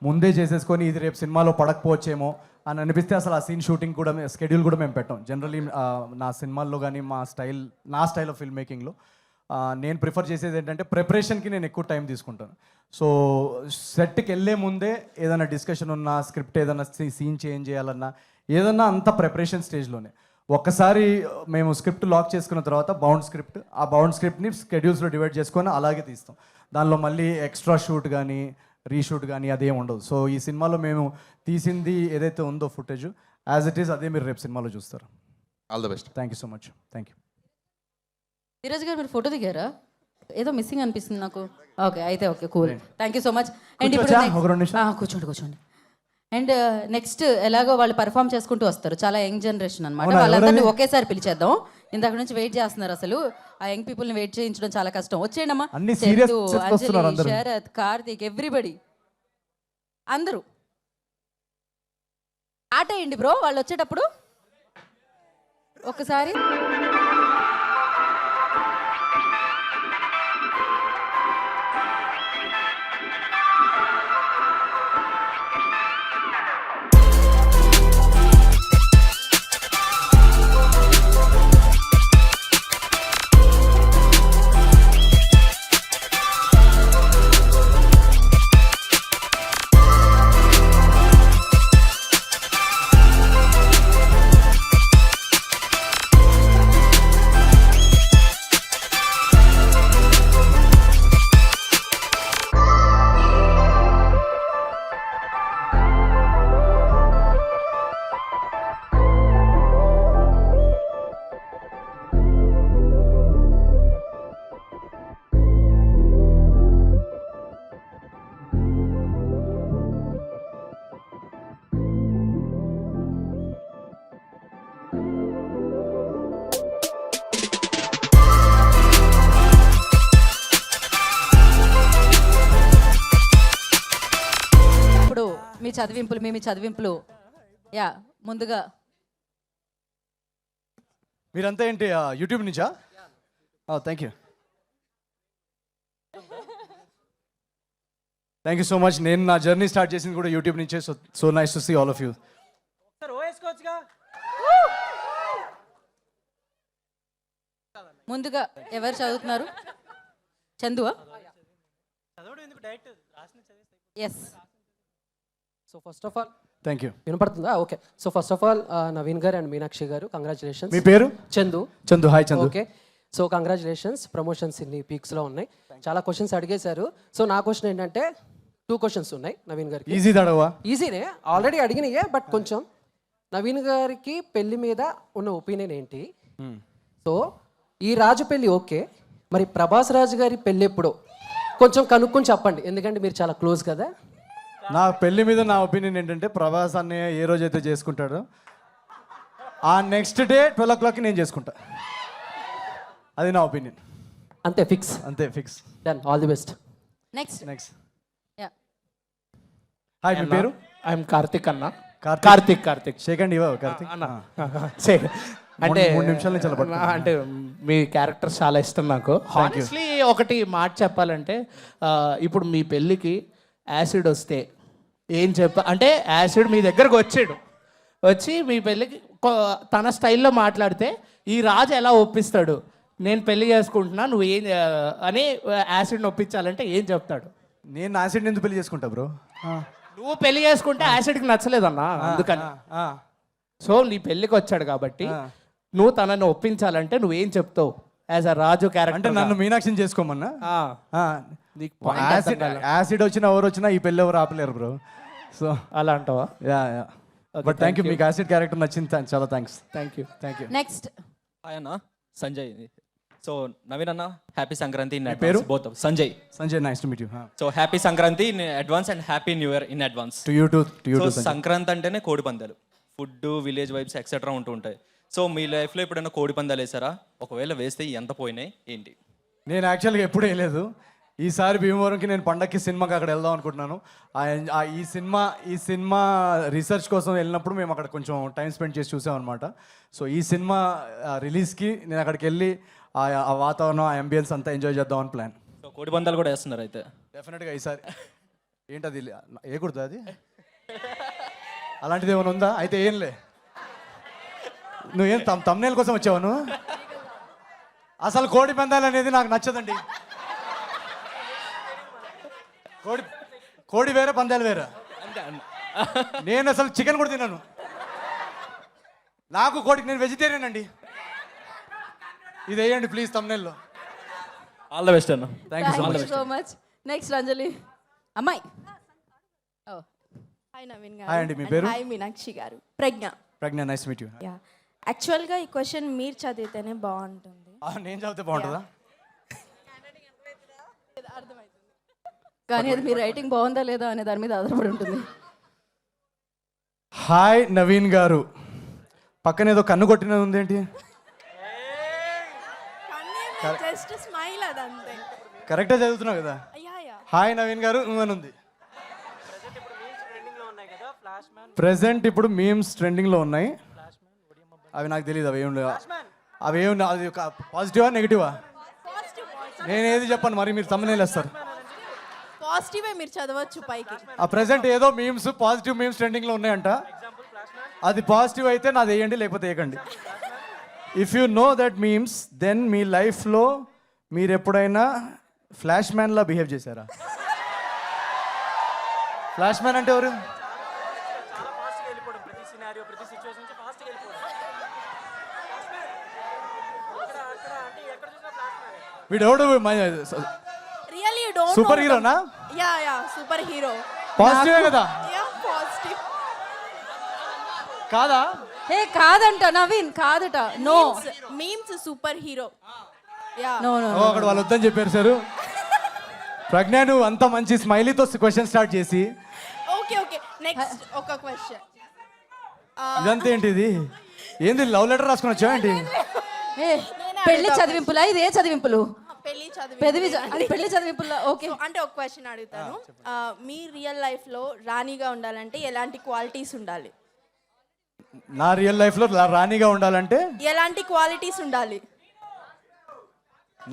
ముందే చేసేసుకొని ఇది రేపు సినిమాలో పడకపోవచ్చేమో అని అనిపిస్తే అసలు ఆ సీన్ షూటింగ్ కూడా స్కెడ్యూల్ కూడా మేము పెట్టాం. జనరలీ నా సినిమాల్లో కానీ నా స్టైల్ ఆఫ్ ఫిల్మ్ మేకింగ్లో నేను ప్రిఫర్ చేసేది ఏంటంటే ప్రిపరేషన్కి నేను ఎక్కువ టైం తీసుకుంటాను. సో సెట్కి వెళ్ళే ముందే ఏదైనా డిస్కషన్ ఉన్నా, స్క్రిప్ట్ ఏదైనా సీన్ చేంజ్ చేయాలన్నా ఏదన్నా అంత ప్రిపరేషన్ స్టేజ్లోనే. ఒక్కసారి మేము స్క్రిప్ట్ లాక్ చేసుకున్న తర్వాత ఆ బౌండ్ స్క్రిప్ట్ని స్కెడ్యూల్స్లో డివైడ్ చేసుకొని అలాగే తీస్తాం. దానిలో మళ్ళీ ఎక్స్ట్రా షూట్ కానీ రీషూట్ కానీ అదేం ఉండదు. సో ఈ సినిమాలో మేము తీసింది ఏదైతే ఉందో ఫుటేజ్ యాజ్ ఇట్ ఈస్ అదే మీరు రేపు సినిమాలో చూస్తారు. All the best. Thank you so much. Thank you. Dheeraj గారు మీరు ఫోటో దిగారా? ఏదో మిస్సింగ్ అనిపిస్తుంది నాకు. ఓకే, అయితే okay, cool. Thank you so much. And ఇప్పుడు కూర్చోండి. అండ్ నెక్స్ట్ ఎలాగో వాళ్ళు పర్ఫామ్ చేసుకుంటూ వస్తారు, చాలా యంగ్ జనరేషన్ అనమాట. వాళ్ళందరినీ ఒకేసారి పిలిచేద్దాం. ఇందాక నుంచి వెయిట్ చేస్తున్నారు. అసలు ఆ యంగ్ పీపుల్ని వెయిట్ చేయించడం చాలా కష్టం. వచ్చేయండమ్మా. అంజలి, శరత్, కార్తీక్, ఎవ్రీబడి అందరూ ఆటేయండి బ్రో. వాళ్ళు వచ్చేటప్పుడు ఒకసారి మీ చదివింపులు యా ముందుగా మీరంతా ఏంటి యూట్యూబ్ నుంచా? Thank you so much. నేను నా జర్నీ స్టార్ట్ చేసింది కూడా యూట్యూబ్ నుంచే. So nice to see all of you. ముందుగా ఎవరు చదువుతున్నారు? చందువా? Yes. So first of all thank you. వినపడుతుందా? Okay. So first of all Naveen గారు అండ్ మీనాక్షి గారు కంగ్రాచులేషన్స్. మీ పేరు? Chandu. Hi Chandu. Okay. So congratulations, promotions ఇన్ని పీక్స్లో ఉన్నాయి. చాలా క్వశ్చన్స్ అడిగేశారు. సో నా క్వశ్చన్ ఏంటంటే 2 క్వశ్చన్స్ ఉన్నాయి నవీన్ గారికి. ఈజీ దడవా? ఈజీనే, ఆల్రెడీ అడిగినాయే, బట్ కొంచెం నవీన్ గారికి పెళ్లి మీద ఉన్న ఒపీనియన్ ఏంటి? సో ఈ రాజు పెళ్లి ఓకే, మరి ప్రభాస్ రాజు గారి పెళ్ళి ఎప్పుడో కొంచెం కనుక్కొని చెప్పండి, ఎందుకంటే మీరు చాలా క్లోజ్ కదా. నా పెళ్లి మీద నా ఒపీనియన్ ఏంటంటే ప్రభాస్ అన్నయ్య ఏ రోజైతే చేసుకుంటాడో ఆ నెక్స్ట్ డే 12 o'clock నేను చేసుకుంటా. అది నా ఒపీనియన్. అంతే ఫిక్స్? అంతే fix. Done. All the best. Next. Yeah. Hi, మీ పేరు? ఐఎమ్ కార్తిక్ అన్న. కార్తిక్ సెకండ్ ఇవ్వ. కార్తిక్ అంటే 3 నిమిషాల నుంచి అలా పట్టుకో. అంటే మీ క్యారెక్టర్ చాలా ఇష్టం నాకు. హానెస్ట్లీ ఒకటి మాట చెప్పాలంటే ఇప్పుడు మీ పెళ్ళికి యాసిడ్ వస్తే ఏం అంటే యాసిడ్ మీ దగ్గరకు వచ్చి మీ పెళ్ళికి తన స్టైల్లో మాట్లాడితే ఈ రాజు ఎలా ఒప్పిస్తాడు? నేను పెళ్లి చేసుకుంటున్నా, నువ్వు ఏం అని యాసిడ్ని ఒప్పించాలంటే ఏం చెప్తాడు? నేను యాసిడ్ ఎందుకు పెళ్లి చేసుకుంటా బ్రో? నువ్వు పెళ్లి చేసుకుంటే యాసిడ్కి నచ్చలేదన్నా, అందుకని. సో నీ పెళ్ళికి వచ్చాడు కాబట్టి నువ్వు తనని ఒప్పించాలంటే నువ్వేం చెప్తావు యాజ్ అ రాజు క్యారెక్టర్? అంటే నన్ను మీనాక్షిని చేసుకోమన్నా? యాసిడ్ వచ్చినా ఎవరు వచ్చినా ఈ పెళ్ళి ఎవరు ఆపలేరు బ్రో. సో అలా అంటావా? యా. బట్ థ్యాంక్ యూ, మీకు యాసిడ్ క్యారెక్టర్ నచ్చింది, చాలా thanks. Thank you. Next. Hi అన్న, సంజయ్. సో నవీన్ అన్న, హ్యాపీ సంక్రాంతి ఇన్ పేరు? Advance. Both Sanjay. Nice to meet you. So happy Sankranti in advance and happy new year in advance to you to. So Sankranti అంటేనే కోడి పందాలు, food, village vibes etcetera ఉంటూ ఉంటాయి. So మీ లైఫ్లో ఎప్పుడైనా కోడి పందాలు వేసారా? ఒకవేళ వేస్తే ఎంత పోయినాయి ఏంటి? నేను యాక్చువల్గా ఎప్పుడు వేయలేదు. ఈసారి భీమవరంకి నేను పండక్కి సినిమాకి అక్కడ వెళ్దాం అనుకుంటున్నాను. ఈ సినిమా రీసెర్చ్ కోసం వెళ్ళినప్పుడు మేము అక్కడ కొంచెం టైం స్పెండ్ చేసి చూసాం అనమాట. సో ఈ సినిమా రిలీజ్కి నేను అక్కడికి వెళ్ళి ఆ వాతావరణం, ఆ అంబియన్స్ అంతా ఎంజాయ్ చేద్దాం అని ప్లాన్. సో కోడి పందాలు కూడా వేస్తున్నారు అయితే? డెఫినెట్గా ఈసారి. ఏంటది ఏ కుడుతుంది అది? అలాంటిది ఏమైనా ఉందా? అయితే ఏంలే. నువ్వేం తమ్నేల్ కోసం వచ్చావు నువ్వు? అసలు కోడి పందాలు అనేది నాకు నచ్చదండి. కోడి వేరే, పందాలు వేరే. నేను అసలు చికెన్ కూడా తిన్నాను. నాకు కోడికి, నేను వెజిటేరియన్ అండి. ఇది వేయండి ప్లీజ్ తమ్నేల్లో. ఆల్ ద బెస్ట్ అన్న. Thank you so much. Next Anjali అమ్మాయి. హాయ్ నవీన్ గారు. హాయ్ అండి, మీ పేరు? హాయ్ మీనాక్షి గారు. ప్రజ్ఞ. Nice meet you. యాక్చువల్గా ఈ క్వశ్చన్ మీరు చదివితేనే బాగుంటుంది. నేను చదివితే బాగుంటుందా? కానీ అది మీ రైటింగ్ బాగుందా లేదా అనే దాని మీద ఆధారపడి ఉంటుంది. హాయ్ నవీన్ గారు. పక్కన ఏదో కన్ను కొట్టినది ఉందేంటి? జస్ట్ స్మైల్ అదంతే. కరెక్టే చదువుతున్నావు కదా? హాయ్ నవీన్ గారు అని ఉంది. ప్రెసెంట్ ఇప్పుడు మీమ్స్ ట్రెండింగ్లో ఉన్నాయి. అవి నాకు తెలియదు. అవి ఏమి అది పాజిటివా నెగిటివా? నేను ఏది చెప్పాను, మరి మీరు తమ్మునేలు వేస్తారు. పాజిటివే మీరు చదవచ్చు పైకి. ఆ ప్రెసెంట్ ఏదో మీమ్స్, పాజిటివ్ మీమ్స్ ట్రెండింగ్లో ఉన్నాయంట. అది పాజిటివ్ అయితే నాది వేయండి, లేకపోతే వేయకండి. If you know that memes, then మీ లైఫ్లో మీరు ఎప్పుడైనా ఫ్లాష్ మ్యాన్లా బిహేవ్ చేశారా? ఫ్లాష్ మ్యాన్ అంటే ఎవరు? వీడెవడు? సూపర్ హీరోనా? Super hero. పాజిటివే కదా? పాజిటివ్ కాదా? ఏ కాదంట నవీన్, కాదట. No memes super hero. No no. అక్కడ వాళ్ళు వద్దని చెప్పారు సార్. ప్రజ్ఞ, నువ్వు అంత మంచి స్మైలీతో క్వశ్చన్ స్టార్ట్ చేసి. ఓకే. నెక్స్ట్ ఒక క్వశ్చన్. ఇదంతా ఏంటిది? ఏంది లవ్ లెటర్ రాసుకుని వచ్చావు ఏంటి? పెళ్లి చదివింపులా? ఇదే చదివింపులు? పెళ్లి చదివింపుల్లో ఓకే. అంటే ఒక క్వశ్చన్ అడుగుతాను. మీ రియల్ లైఫ్ లో రాణిగా ఉండాలంటే ఎలాంటి క్వాలిటీస్ ఉండాలి? నా రియల్ లైఫ్లో రాణిగా ఉండాలంటే ఎలాంటి క్వాలిటీస్ ఉండాలి?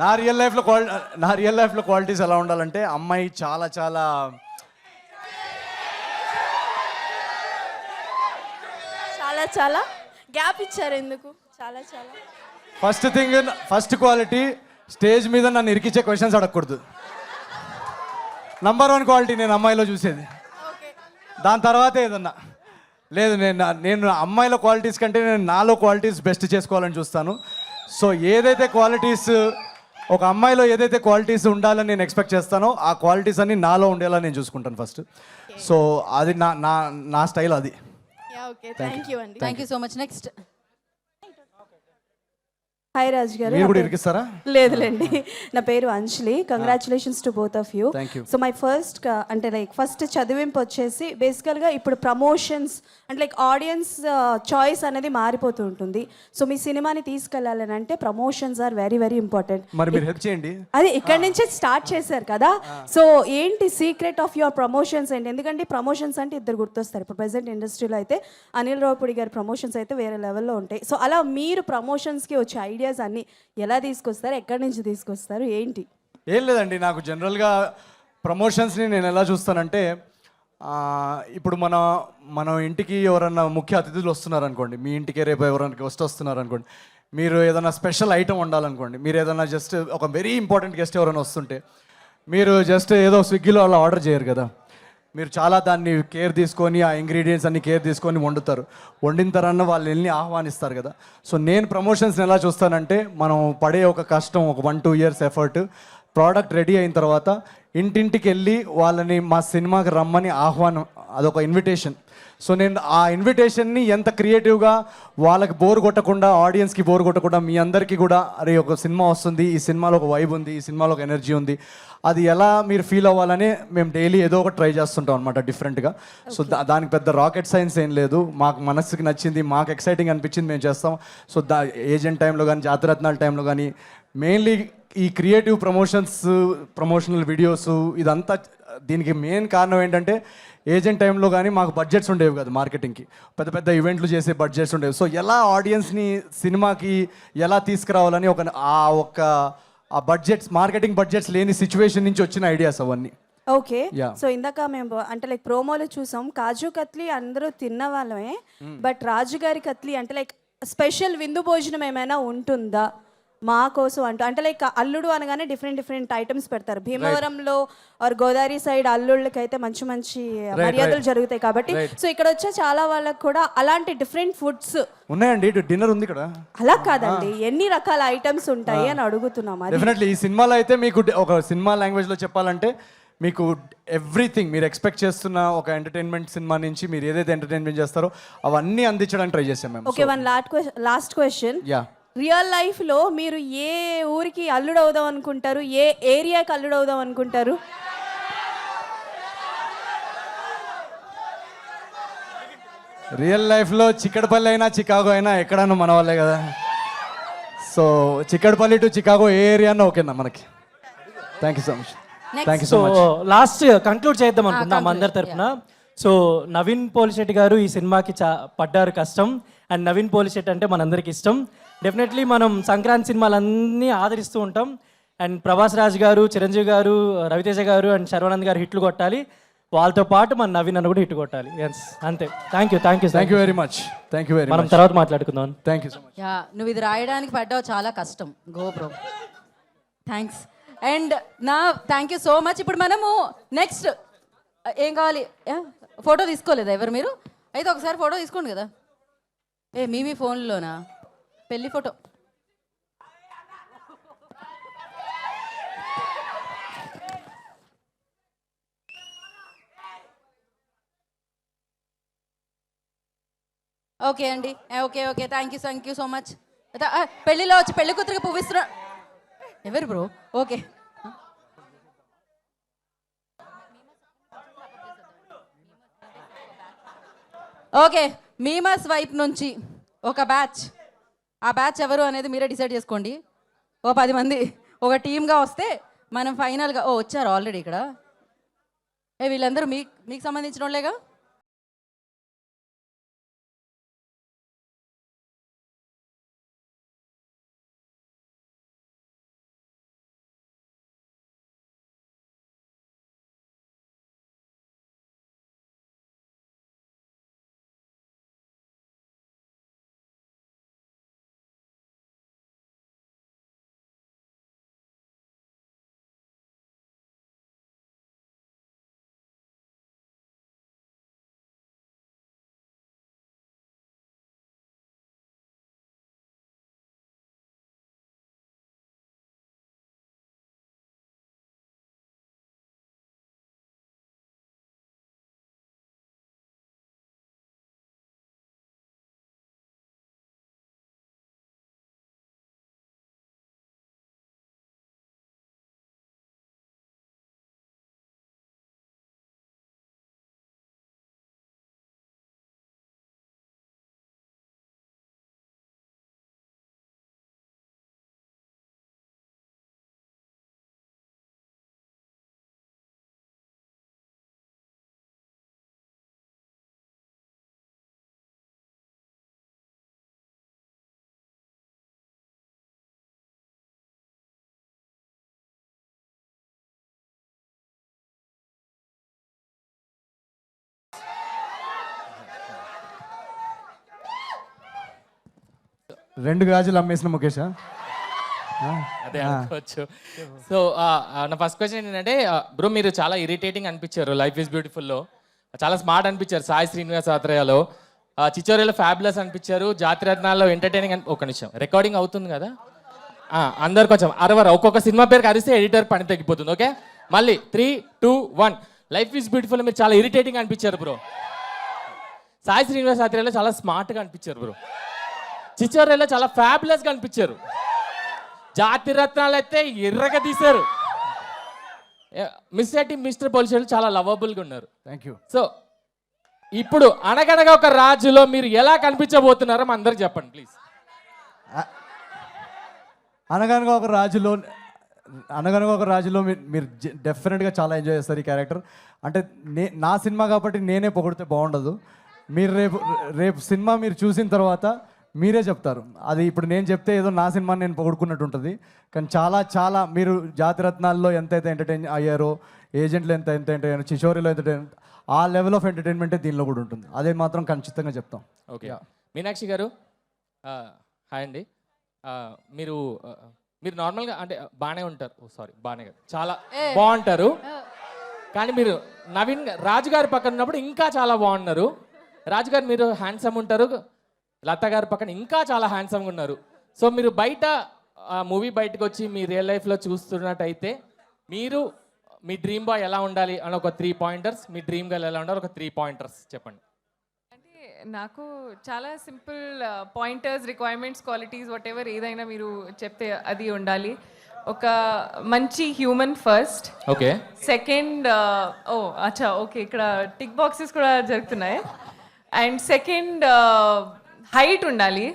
నా రియల్ లైఫ్లో క్వాలిటీస్ ఎలా ఉండాలంటే అమ్మాయి చాలా చాలా చాలా చాలా గ్యాప్ ఇచ్చారు ఎందుకు? చాలా చాలా ఫస్ట్ క్వాలిటీ స్టేజ్ మీద నన్ను ఇరికిచ్చే క్వశ్చన్స్ అడగకూడదు. నంబర్ 1 క్వాలిటీ నేను అమ్మాయిలో చూసేది. దాని తర్వాత ఏదన్నా లేదు, నేను అమ్మాయిల క్వాలిటీస్ కంటే నేను నాలో క్వాలిటీస్ బెస్ట్ చేసుకోవాలని చూస్తాను. సో ఏదైతే క్వాలిటీస్ ఒక అమ్మాయిలో ఏదైతే క్వాలిటీస్ ఉండాలని నేను ఎక్స్పెక్ట్ చేస్తానో ఆ క్వాలిటీస్ అన్ని నాలో ఉండేలా నేను చూసుకుంటాను ఫస్ట్. సో అది నా స్టైల్ అది. Thank you so much. Next hi Raj గారు. మీరు కూడా ఇరికిస్తారా? లేదులేండి, నా పేరు Anjali. Congratulations to both of you. So my first చదివింపు వచ్చేసి బేసికల్గా ఇప్పుడు ప్రమోషన్స్ అంటే లైక్ ఆడియన్స్ చాయిస్ అనేది మారిపోతూ ఉంటుంది. సో మీ సినిమాని తీసుకెళ్ళాలని అంటే promotions are very very important. మరి మీరు హెల్ప్ చేయండి. అది ఇక్కడ నుంచే స్టార్ట్ చేశారు కదా. సో ఏంటి సీక్రెట్ ఆఫ్ యువర్ ప్రమోషన్స్ ఏంటి? ఎందుకంటే ప్రమోషన్స్ అంటే ఇద్దరు గుర్తొస్తారు. ఇప్పుడు ప్రెసెంట్ ఇండస్ట్రీలో అయితే అనిల్ రావుపూడి గారి ప్రమోషన్స్ అయితే వేరే లెవెల్లో ఉంటాయి. సో అలా మీరు ప్రమోషన్స్కి వచ్చే ఐడియాస్ అన్ని ఎలా తీసుకొస్తారు? ఎక్కడి నుంచి తీసుకొస్తారు? ఏంటి? ఏం లేదండి, నాకు జనరల్గా ప్రమోషన్స్ని నేను ఎలా చూస్తానంటే ఇప్పుడు మన ఇంటికి ఎవరన్నా ముఖ్య అతిథులు వస్తున్నారనుకోండి, మీ ఇంటికి రేపు ఎవరైనా గెస్ట్ వస్తున్నారనుకోండి, మీరు ఏదైనా స్పెషల్ ఐటమ్ వండాలనుకోండి, మీరు ఏదైనా జస్ట్ ఒక వెరీ ఇంపార్టెంట్ గెస్ట్ ఎవరైనా వస్తుంటే మీరు జస్ట్ ఏదో స్విగ్గీలో అలా ఆర్డర్ చేయరు కదా. మీరు చాలా దాన్ని కేర్ తీసుకొని ఆ ఇంగ్రీడియంట్స్ అన్ని కేర్ తీసుకొని వండుతారు. వండిన తర్వాత వాళ్ళు వెళ్ళి ఆహ్వానిస్తారు కదా. సో నేను ప్రమోషన్స్ని ఎలా చూస్తానంటే మనం పడే ఒక కష్టం, ఒక 1-2 years ఎఫర్ట్, ప్రోడక్ట్ రెడీ అయిన తర్వాత ఇంటింటికి వెళ్ళి వాళ్ళని మా సినిమాకి రమ్మని ఆహ్వానం, అదొక ఇన్విటేషన్. సో నేను ఆ ఇన్విటేషన్ని ఎంత క్రియేటివ్గా వాళ్ళకి బోర్ కొట్టకుండా, ఆడియన్స్కి బోర్ కొట్టకుండా, మీ అందరికీ కూడా అరే ఒక సినిమా వస్తుంది, ఈ సినిమాలో ఒక వైబ్ ఉంది, ఈ సినిమాలో ఒక ఎనర్జీ ఉంది, అది ఎలా మీరు ఫీల్ అవ్వాలని మేము డైలీ ఏదో ఒకటి ట్రై చేస్తుంటాం అనమాట డిఫరెంట్గా. సో దానికి పెద్ద రాకెట్ సైన్స్ ఏం లేదు. మాకు మనసుకి నచ్చింది, మాకు ఎక్సైటింగ్ అనిపించింది మేము చేస్తాం. సో ఏజెంట్ టైంలో కానీ, జాతిరత్నాల టైంలో కానీ, మెయిన్లీ ఈ క్రియేటివ్ ప్రమోషనల్ వీడియోస్ ఇదంతా దీనికి మెయిన్ కారణం ఏంటంటే ఏజెంట్ టైంలో కానీ మాకు బడ్జెట్స్ ఉండేవి కదా, మార్కెటింగ్కి పెద్ద పెద్ద ఈవెంట్లు చేసే బడ్జెట్స్ ఉండేవి. సో ఎలా ఆడియన్స్ని సినిమాకి ఎలా తీసుకురావాలని ఆ బడ్జెట్స్, మార్కెటింగ్ బడ్జెట్స్ లేని సిచ్యువేషన్ నుంచి వచ్చిన ఐడియాస్ అవన్నీ. ఓకే. సో ఇందాక మేము అంటే లైక్ ప్రోమోలో చూసాం, కాజు కత్లీ అందరూ తిన్న వాళ్ళమే, బట్ రాజుగారి కత్లీ అంటే లైక్ స్పెషల్ విందు భోజనం ఏమైనా ఉంటుందా మా కోసం అంటూ? అంటే లైక్ అల్లుడు అనగానే డిఫరెంట్ ఐటమ్స్ పెడతారు. భీమవరంలో ఆర్ గోదావరి సైడ్ అల్లుళ్ళకి అయితే మంచి మర్యాదలు జరుగుతాయి కాబట్టి, సో ఇక్కడ వచ్చే చాలా వాళ్ళకి కూడా అలాంటి డిఫరెంట్ ఫుడ్స్ ఉన్నాయండి. డిన్నర్ ఉంది ఇక్కడ. అలా కాదండి, ఎన్ని రకాల ఐటమ్స్ ఉంటాయి అని అడుగుతున్నాం. డెఫినెట్లీ ఈ సినిమాలో అయితే మీకు ఒక సినిమా లాంగ్వేజ్లో చెప్పాలంటే మీకు ఎవ్రీథింగ్ మీరు ఎక్స్పెక్ట్ చేస్తున్న ఒక ఎంటర్టైన్మెంట్ సినిమా నుంచి మీరు ఏదైతే ఎంటర్టైన్మెంట్ చేస్తారో అవన్నీ అందించడానికి ట్రై చేసాం మేము. Okay, last question. రియల్ లైఫ్లో మీరు ఏ ఊరికి అల్లుడు అవుదాం అనుకుంటారు? ఏ ఏరియాకి అల్లుడు అవుదాం అనుకుంటారు? రియల్ లైఫ్లో చిక్కడపల్లి అయినా చికాగో అయినా ఎక్కడన్నా మన వాళ్ళే కదా. సో చిక్కడపల్లి టు చికాగో ఏ ఏరియా అన్నా ఓకేనా మనకి. Thank you so much. Thank you so much. Last conclude చేద్దాం అనుకుంటున్నాం అందరి తరఫున. సో నవీన్ పోలిశెట్టి గారు ఈ సినిమాకి పడ్డారు కష్టం, అండ్ నవీన్ పోలిశెట్టి అంటే మనందరికి ఇష్టం. డెఫినెట్లీ మనం సంక్రాంతి సినిమాలన్నీ ఆదరిస్తూ ఉంటాం. అండ్ ప్రభాస్ రాజ్ గారు, చిరంజీవి గారు, రవితేజ గారు అండ్ శర్వానంద్ గారు హిట్లు కొట్టాలి, వాళ్ళతో పాటు మన నవీన్ అన్న కూడా హిట్ కొట్టాలి. అంతే. Thank you very much. మనం తర్వాత మాట్లాడుకుందాం. Thank you so much. నువ్వు ఇది రాయడానికి పడ్డావు, చాలా కష్టం. Go bro. Thanks. And thank you so much. ఇప్పుడు మనము నెక్స్ట్ ఏం కావాలి? ఫోటో తీసుకోలేదా ఎవరు మీరు? అయితే ఒకసారి ఫోటో తీసుకోండి కదా. మీ ఫోన్లోనా పెళ్లి ఫోటో? ఓకే అండి, okay thank you so much. పెళ్లిలో వచ్చి పెళ్లి కూతురికి పువ్విస్తున్నా ఎవరు బ్రో? Okay, okay. మీమస్ వైపు నుంచి ఒక బ్యాచ్, ఆ బ్యాచ్ ఎవరు అనేది మీరే డిసైడ్ చేసుకోండి. ఓ 10 మంది ఒక టీమ్గా వస్తే మనం ఫైనల్గా వచ్చారు ఆల్రెడీ ఇక్కడ. వీళ్ళందరూ మీకు సంబంధించిన వాళ్ళేగా. రెండు గాజులు అమ్మేసిన ముఖేషా? అదే అనుకోవచ్చు. సో నా ఫస్ట్ క్వశ్చన్ ఏంటంటే బ్రో, మీరు చాలా ఇరిటేటింగ్ అనిపించారు లైఫ్ ఈజ్ బ్యూటిఫుల్లో, చాలా స్మార్ట్ అనిపించారు సాయి శ్రీనివాస్ ఆత్రేయలో, చిచోరేలో ఫ్యాబులస్ అనిపించారు, జాతిరత్నాల్లో ఎంటర్టైనింగ్ ఒక నిమిషం రికార్డింగ్ అవుతుంది కదా, అందరు కొంచెం ఒక్కొక్క సినిమా పేరుకి అరిస్తే ఎడిటర్ పని తగ్గిపోతుంది. ఓకే, మళ్ళీ 3, 2, 1. లైఫ్ ఈజ్ బ్యూటిఫుల్ మీరు చాలా ఇరిటేటింగ్ అనిపించారు బ్రో. సాయి శ్రీనివాస్ ఆత్రేయలో చాలా స్మార్ట్గా అనిపించారు బ్రో. చిచోరేలో చాలా ఫ్యాబులస్గా అనిపించారు. జాతిరత్నాలు అయితే ఎర్రగా తీశారు. మిస్ శెట్టి మిస్టర్ పోలిషెట్టి చాలా లవబుల్గా ఉన్నారు. Thank you. సో ఇప్పుడు అనగనగా ఒక రాజులో మీరు ఎలా కనిపించబోతున్నారో మా అందరికి చెప్పండి ప్లీజ్. అనగనగా ఒక రాజులో మీరు డెఫినెట్గా చాలా ఎంజాయ్ చేస్తారు ఈ క్యారెక్టర్. అంటే నా సినిమా కాబట్టి నేనే పొగిడితే బాగుండదు. మీరు రేపు సినిమా మీరు చూసిన తర్వాత మీరే చెప్తారు. అది ఇప్పుడు నేను చెప్తే ఏదో నా సినిమా నేను పొగుడుకున్నట్టు ఉంటుంది. కానీ చాలా చాలా మీరు జాతిరత్నాల్లో ఎంతైతే ఎంటర్టైన్ అయ్యారో, ఏజెంట్లు ఎంత ఎంటర్టైన్ అయ్యారో, చిచోరిలో ఎంటర్టైన్, ఆ లెవెల్ ఆఫ్ ఎంటర్టైన్మెంటే దీనిలో కూడా ఉంటుంది. అదే మాత్రం ఖచ్చితంగా చెప్తాం. ఓకే, మీనాక్షి గారు హాయ్ అండి. మీరు నార్మల్గా అంటే బాగానే ఉంటారు. బాగానే కాదు, చాలా బాగుంటారు. కానీ మీరు నవీన్ రాజుగారి పక్కన ఉన్నప్పుడు ఇంకా చాలా బాగున్నారు. రాజుగారు మీరు హ్యాండ్సమ్ ఉంటారు, లత గారి పక్కన ఇంకా చాలా హ్యాండ్సమ్గా ఉన్నారు. సో మీరు బయట మూవీ బయటకు వచ్చి మీ రియల్ లైఫ్లో చూస్తున్నట్టయితే మీరు మీ డ్రీమ్ బాయ్ ఎలా ఉండాలి అని ఒక 3 పాయింటర్స్, మీ డ్రీమ్ గర్ల్ ఎలా ఉండాలి ఒక 3 పాయింటర్స్ చెప్పండి. అంటే నాకు చాలా simple pointers, requirements, qualities what ever ఏదైనా మీరు చెప్తే అది ఉండాలి. ఒక మంచి హ్యూమన్ ఫస్ట్. ఓకే. సెకండ్ అచ్చా ఓకే, ఇక్కడ టిక్ బాక్సెస్ కూడా జరుగుతున్నాయి. అండ్ సెకండ్ హైట్ ఉండాలి.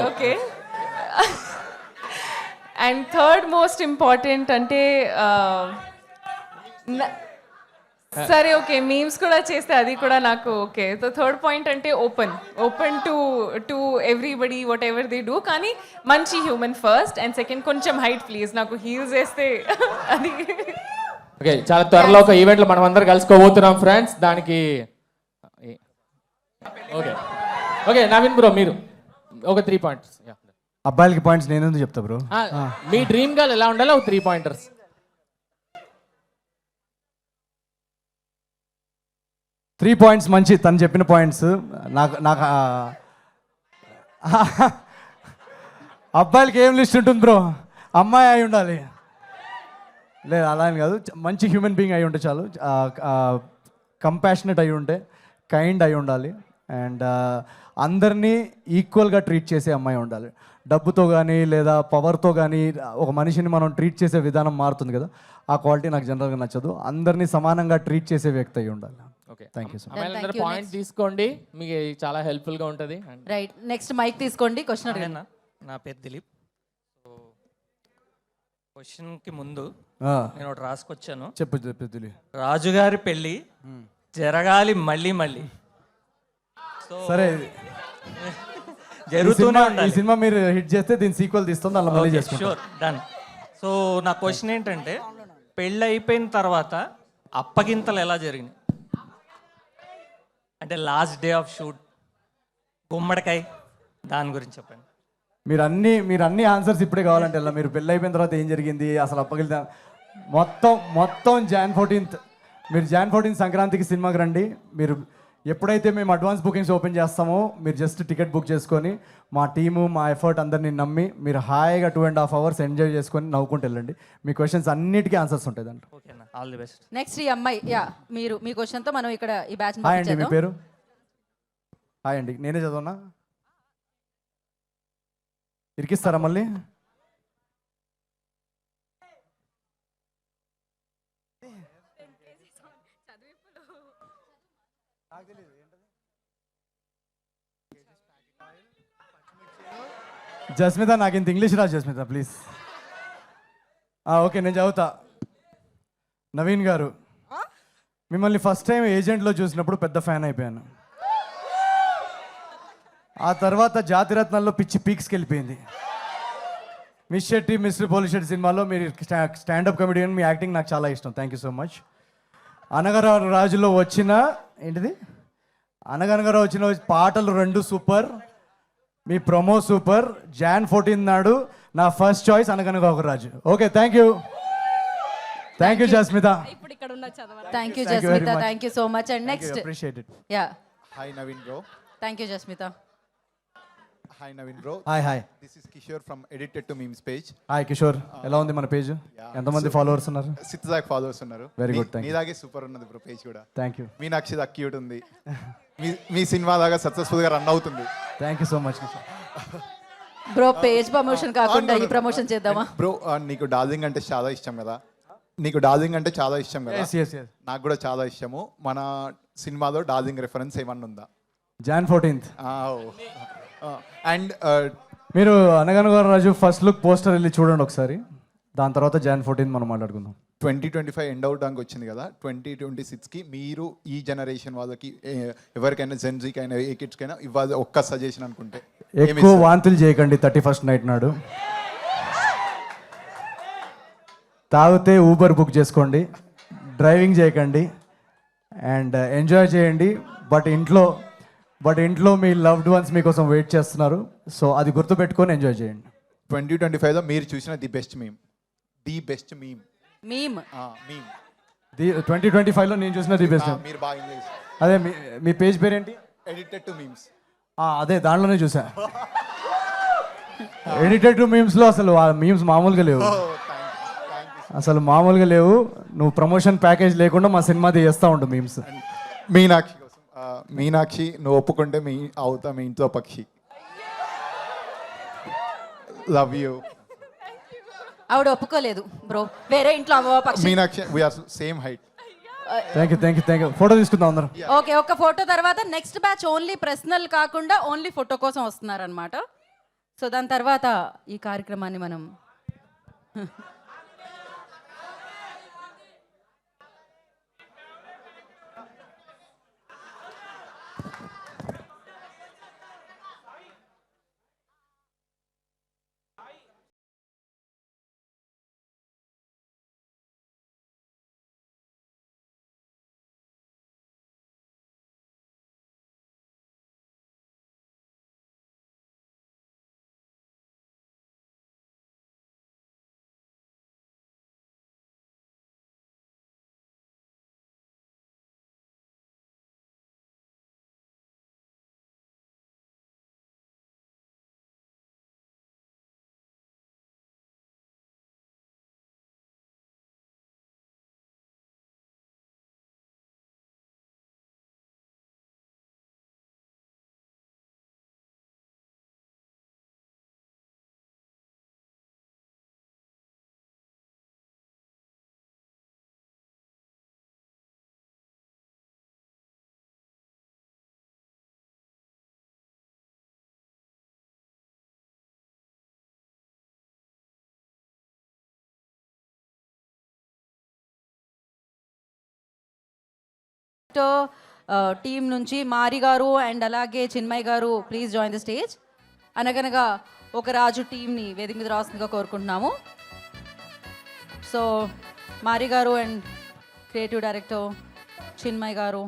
Okay. And third most important అంటే సరే ఓకే మీమ్స్ కూడా చేస్తే అది కూడా నాకు ఓకే. సో థర్డ్ పాయింట్ అంటే open to everybody what ever they do, కానీ మంచి హ్యూమన్ ఫస్ట్. అండ్ సెకండ్ కొంచెం హైట్ ప్లీజ్, నాకు హీల్స్ వేస్తే అది. ఓకే, చాలా త్వరలో ఒక ఈవెంట్లో మనం అందరం కలుసుకోబోతున్నాం ఫ్రెండ్స్. దానికి ఓకే నవీన్ బ్రో మీరు ఒక 3 పాయింట్స్. అబ్బాయిలకి పాయింట్స్ నేను ఎందుకు చెప్తా బ్రో? మీ డ్రీమ్ గర్ల్ ఎలా ఉండాలి ఒక 3 పాయింటర్స్. 3 పాయింట్స్ మంచి తను చెప్పిన పాయింట్స్. నాకు అబ్బాయిలకి ఏం లిస్ట్ ఉంటుంది బ్రో? అమ్మాయి అయి ఉండాలి. లేదు అలా అని కాదు, మంచి హ్యూమన్ బీయింగ్ అయి ఉంటే చాలు. కంపాషనెట్ అయి ఉంటే, కైండ్ అయి ఉండాలి. అండ్ అందరినీ ఈక్వల్గా ట్రీట్ చేసే అమ్మాయి ఉండాలి. డబ్బుతో కానీ లేదా పవర్తో కానీ ఒక మనిషిని మనం ట్రీట్ చేసే విధానం మారుతుంది కదా, ఆ క్వాలిటీ నాకు జనరల్గా నచ్చదు. అందరినీ సమానంగా ట్రీట్ చేసే వ్యక్తి అయి ఉండాలి. Okay, thank you so much. అమ్మాయిలందరూ పాయింట్ తీసుకోండి, మీకు చాలా హెల్ప్ఫుల్గా ఉంటుంది. రైట్, నెక్స్ట్ మైక్ తీసుకోండి. క్వశ్చన్ అడగండి. నా పేరు దిలీప్. క్వశ్చన్కి ముందు ఆ, నేను ఒకటి రాసుకొచ్చాను. చెప్పు చెప్పు తెలియ. రాజుగారి పెళ్ళి జరగాలి మళ్ళీ మళ్ళీ. సో సరే జరుగుతూనే ఈ ఉండాలి. సినిమా మీరు హిట్ చేస్తే దీని సీక్వెల్ తీస్తుంది అలా మళ్ళీ చేసుకుంటాం. Sure, done. సో నా క్వశ్చన్ ఏంటంటే, పెళ్ళి అయిపోయిన తర్వాత అప్పగింతలు ఎలా జరిగినాయి? అంటే లాస్ట్ డే ఆఫ్ షూట్, గుమ్మడికాయ, దాని గురించి చెప్పండి. మీరు అన్ని ఆన్సర్స్ ఇప్పుడే కావాలంటే ఎలా? మీరు పెళ్ళి అయిపోయిన తర్వాత ఏం జరిగింది అసలు అప్పగిలితే మొత్తం Jan 14th, మీరు Jan 14th సంక్రాంతికి సినిమాకి రండి. మీరు ఎప్పుడైతే మేము అడ్వాన్స్ బుకింగ్స్ ఓపెన్ చేస్తామో మీరు జస్ట్ టికెట్ బుక్ చేసుకొని మా టీము మా ఎఫర్ట్ అందరినీ నమ్మి మీరు హాయిగా 2.5 hours ఎంజాయ్ చేసుకొని నవ్వుకుంటూ వెళ్ళండి. మీ క్వశ్చన్స్ అన్నిటికీ ఆన్సర్స్ ఉంటాయి దాంట్లో. ఓకేనా, ఆల్ ది బెస్ట్. నెక్స్ట్ ఈ అమ్మాయి, యా మీరు మీ క్వశ్చన్తో మనం ఇక్కడ ఈ బ్యాచ్ హాయ్ అండి, మీ పేరు? హాయ్ అండి, నేనే చదవనా? ఇరికిస్తారా మళ్ళీ? జస్మిత, నాకు ఇంత ఇంగ్లీష్ రాదు జస్మిత, ప్లీజ్. ఓకే, నేను చదువుతా. నవీన్ గారు, మిమ్మల్ని ఫస్ట్ టైం ఏజెంట్లో చూసినప్పుడు పెద్ద ఫ్యాన్ అయిపోయాను. ఆ తర్వాత జాతిరత్నాల్లో పిచ్చి పీక్స్కి వెళ్ళిపోయింది. మిస్ శెట్టి, మిస్టర్ పోలి శెట్టి సినిమాలో మీరు స్టాండప్ కమెడియన్, మీ యాక్టింగ్ నాకు చాలా ఇష్టం. Thank you so much. అనగనగరాజులో వచ్చిన అనగనగరా వచ్చిన పాటలు 2 సూపర్, మీ ప్రొమో సూపర్. Jan 14 నాడు నా ఫస్ట్ చాయిస్ అనగనగా ఒక Raju. Okay, thank you Jasmitha. Thank you Jasmitha, thank you so much. And next appreciate it. Yeah, hi Naveen bro. Thank you Jasmitha. Hi Naveen bro. Hi. This is Kishore from edited to memes page. Hi Kishore, ఎలా ఉంది మన page? ఎంతమంది followers ఉన్నారు? 6 lakh followers ఉన్నారు. Very good, thank you. నీలాగే super ఉన్నది bro page కూడా. Thank you. Meenakshi దా క్యూట్ ఉంది. మీ సినిమా దాకా సక్సెస్ఫుల్గా రన్ అవుతుంది. Thank you so much Kishore. Bro page promotion కాకుండా ఈ ప్రమోషన్ చేద్దామా? బ్రో నీకు డార్లింగ్ అంటే చాలా ఇష్టం కదా? Yes, yes, yes. నాకు కూడా చాలా ఇష్టము. మన సినిమాలో డార్లింగ్ రెఫరెన్స్ ఏమన్నా ఉందా? Jan 14th. అండ్ మీరు అనగనగా రాజు ఫస్ట్ లుక్ పోస్టర్ వెళ్ళి చూడండి ఒకసారి. దాని తర్వాత Jan 14th మనం మాట్లాడుకుందాం. 2025 ఎండ్ అవడానికి వచ్చింది కదా, 2026కి మీరు ఈ జనరేషన్ వాళ్ళకి ఎవరికైనా జెన్జీకైనా ఏ కిడ్స్కైనా ఇవ్వాలి ఒక్క సజెషన్ అనుకుంటే? ఎక్కువ వాంతులు చేయకండి 31st నైట్ నాడు. తాగితే ఊబర్ బుక్ చేసుకోండి, డ్రైవింగ్ చేయకండి, అండ్ ఎంజాయ్ చేయండి. బట్ ఇంట్లో మీ లవ్డ్ వన్స్ మీకోసం వెయిట్ చేస్తున్నారు. సో అది గుర్తుపెట్టుకొని ఎంజాయ్ చేయండి. 2025లో మీరు చూసిన ది బెస్ట్ మీమ్. మీమ్ 2025లో నేను చూసిన ది బెస్ట్. మీరు బాగా ఇంగ్లీష్. అదే మీ పేజ్ పేరేంటి? Edited to memes. అదే దాంట్లోనే చూసా. ఎడిటెడ్ టు మీమ్స్లో అసలు ఆ మీమ్స్ మామూలుగా లేవు, అసలు మామూలుగా లేవు. నువ్వు ప్రమోషన్ ప్యాకేజ్ లేకుండా మా సినిమా చేస్తూ ఉండు మీమ్స్. మీనాక్షి కోసం, మీనాక్షి నువ్వు ఒప్పుకుంటే అవుతా మీ ఇంట్లో పక్షి. Love you. ఆవిడ ఒప్పుకోలేదు బ్రో, వేరే ఇంట్లో పక్షి. Meenakshi we are same height. Thank you. Photo తీసుకుందాం అందరం. ఓకే, ఒక ఫోటో తర్వాత నెక్స్ట్ బ్యాచ్ ఓన్లీ పర్సనల్ కాకుండా ఓన్లీ ఫోటో కోసం వస్తున్నారనమాట. సో దాని తర్వాత ఈ కార్యక్రమాన్ని మనం టీం నుంచి మారి గారు అండ్ అలాగే చిన్మయ్ గారు ప్లీజ్ జాయిన్ ద స్టేజ్. అనగనగా ఒక రాజు టీంని వేదిక మీద రాస్తుందిగా కోరుకుంటున్నాము. సో మారి గారు అండ్ క్రియేటివ్ డైరెక్టర్ చిన్మయ్ గారు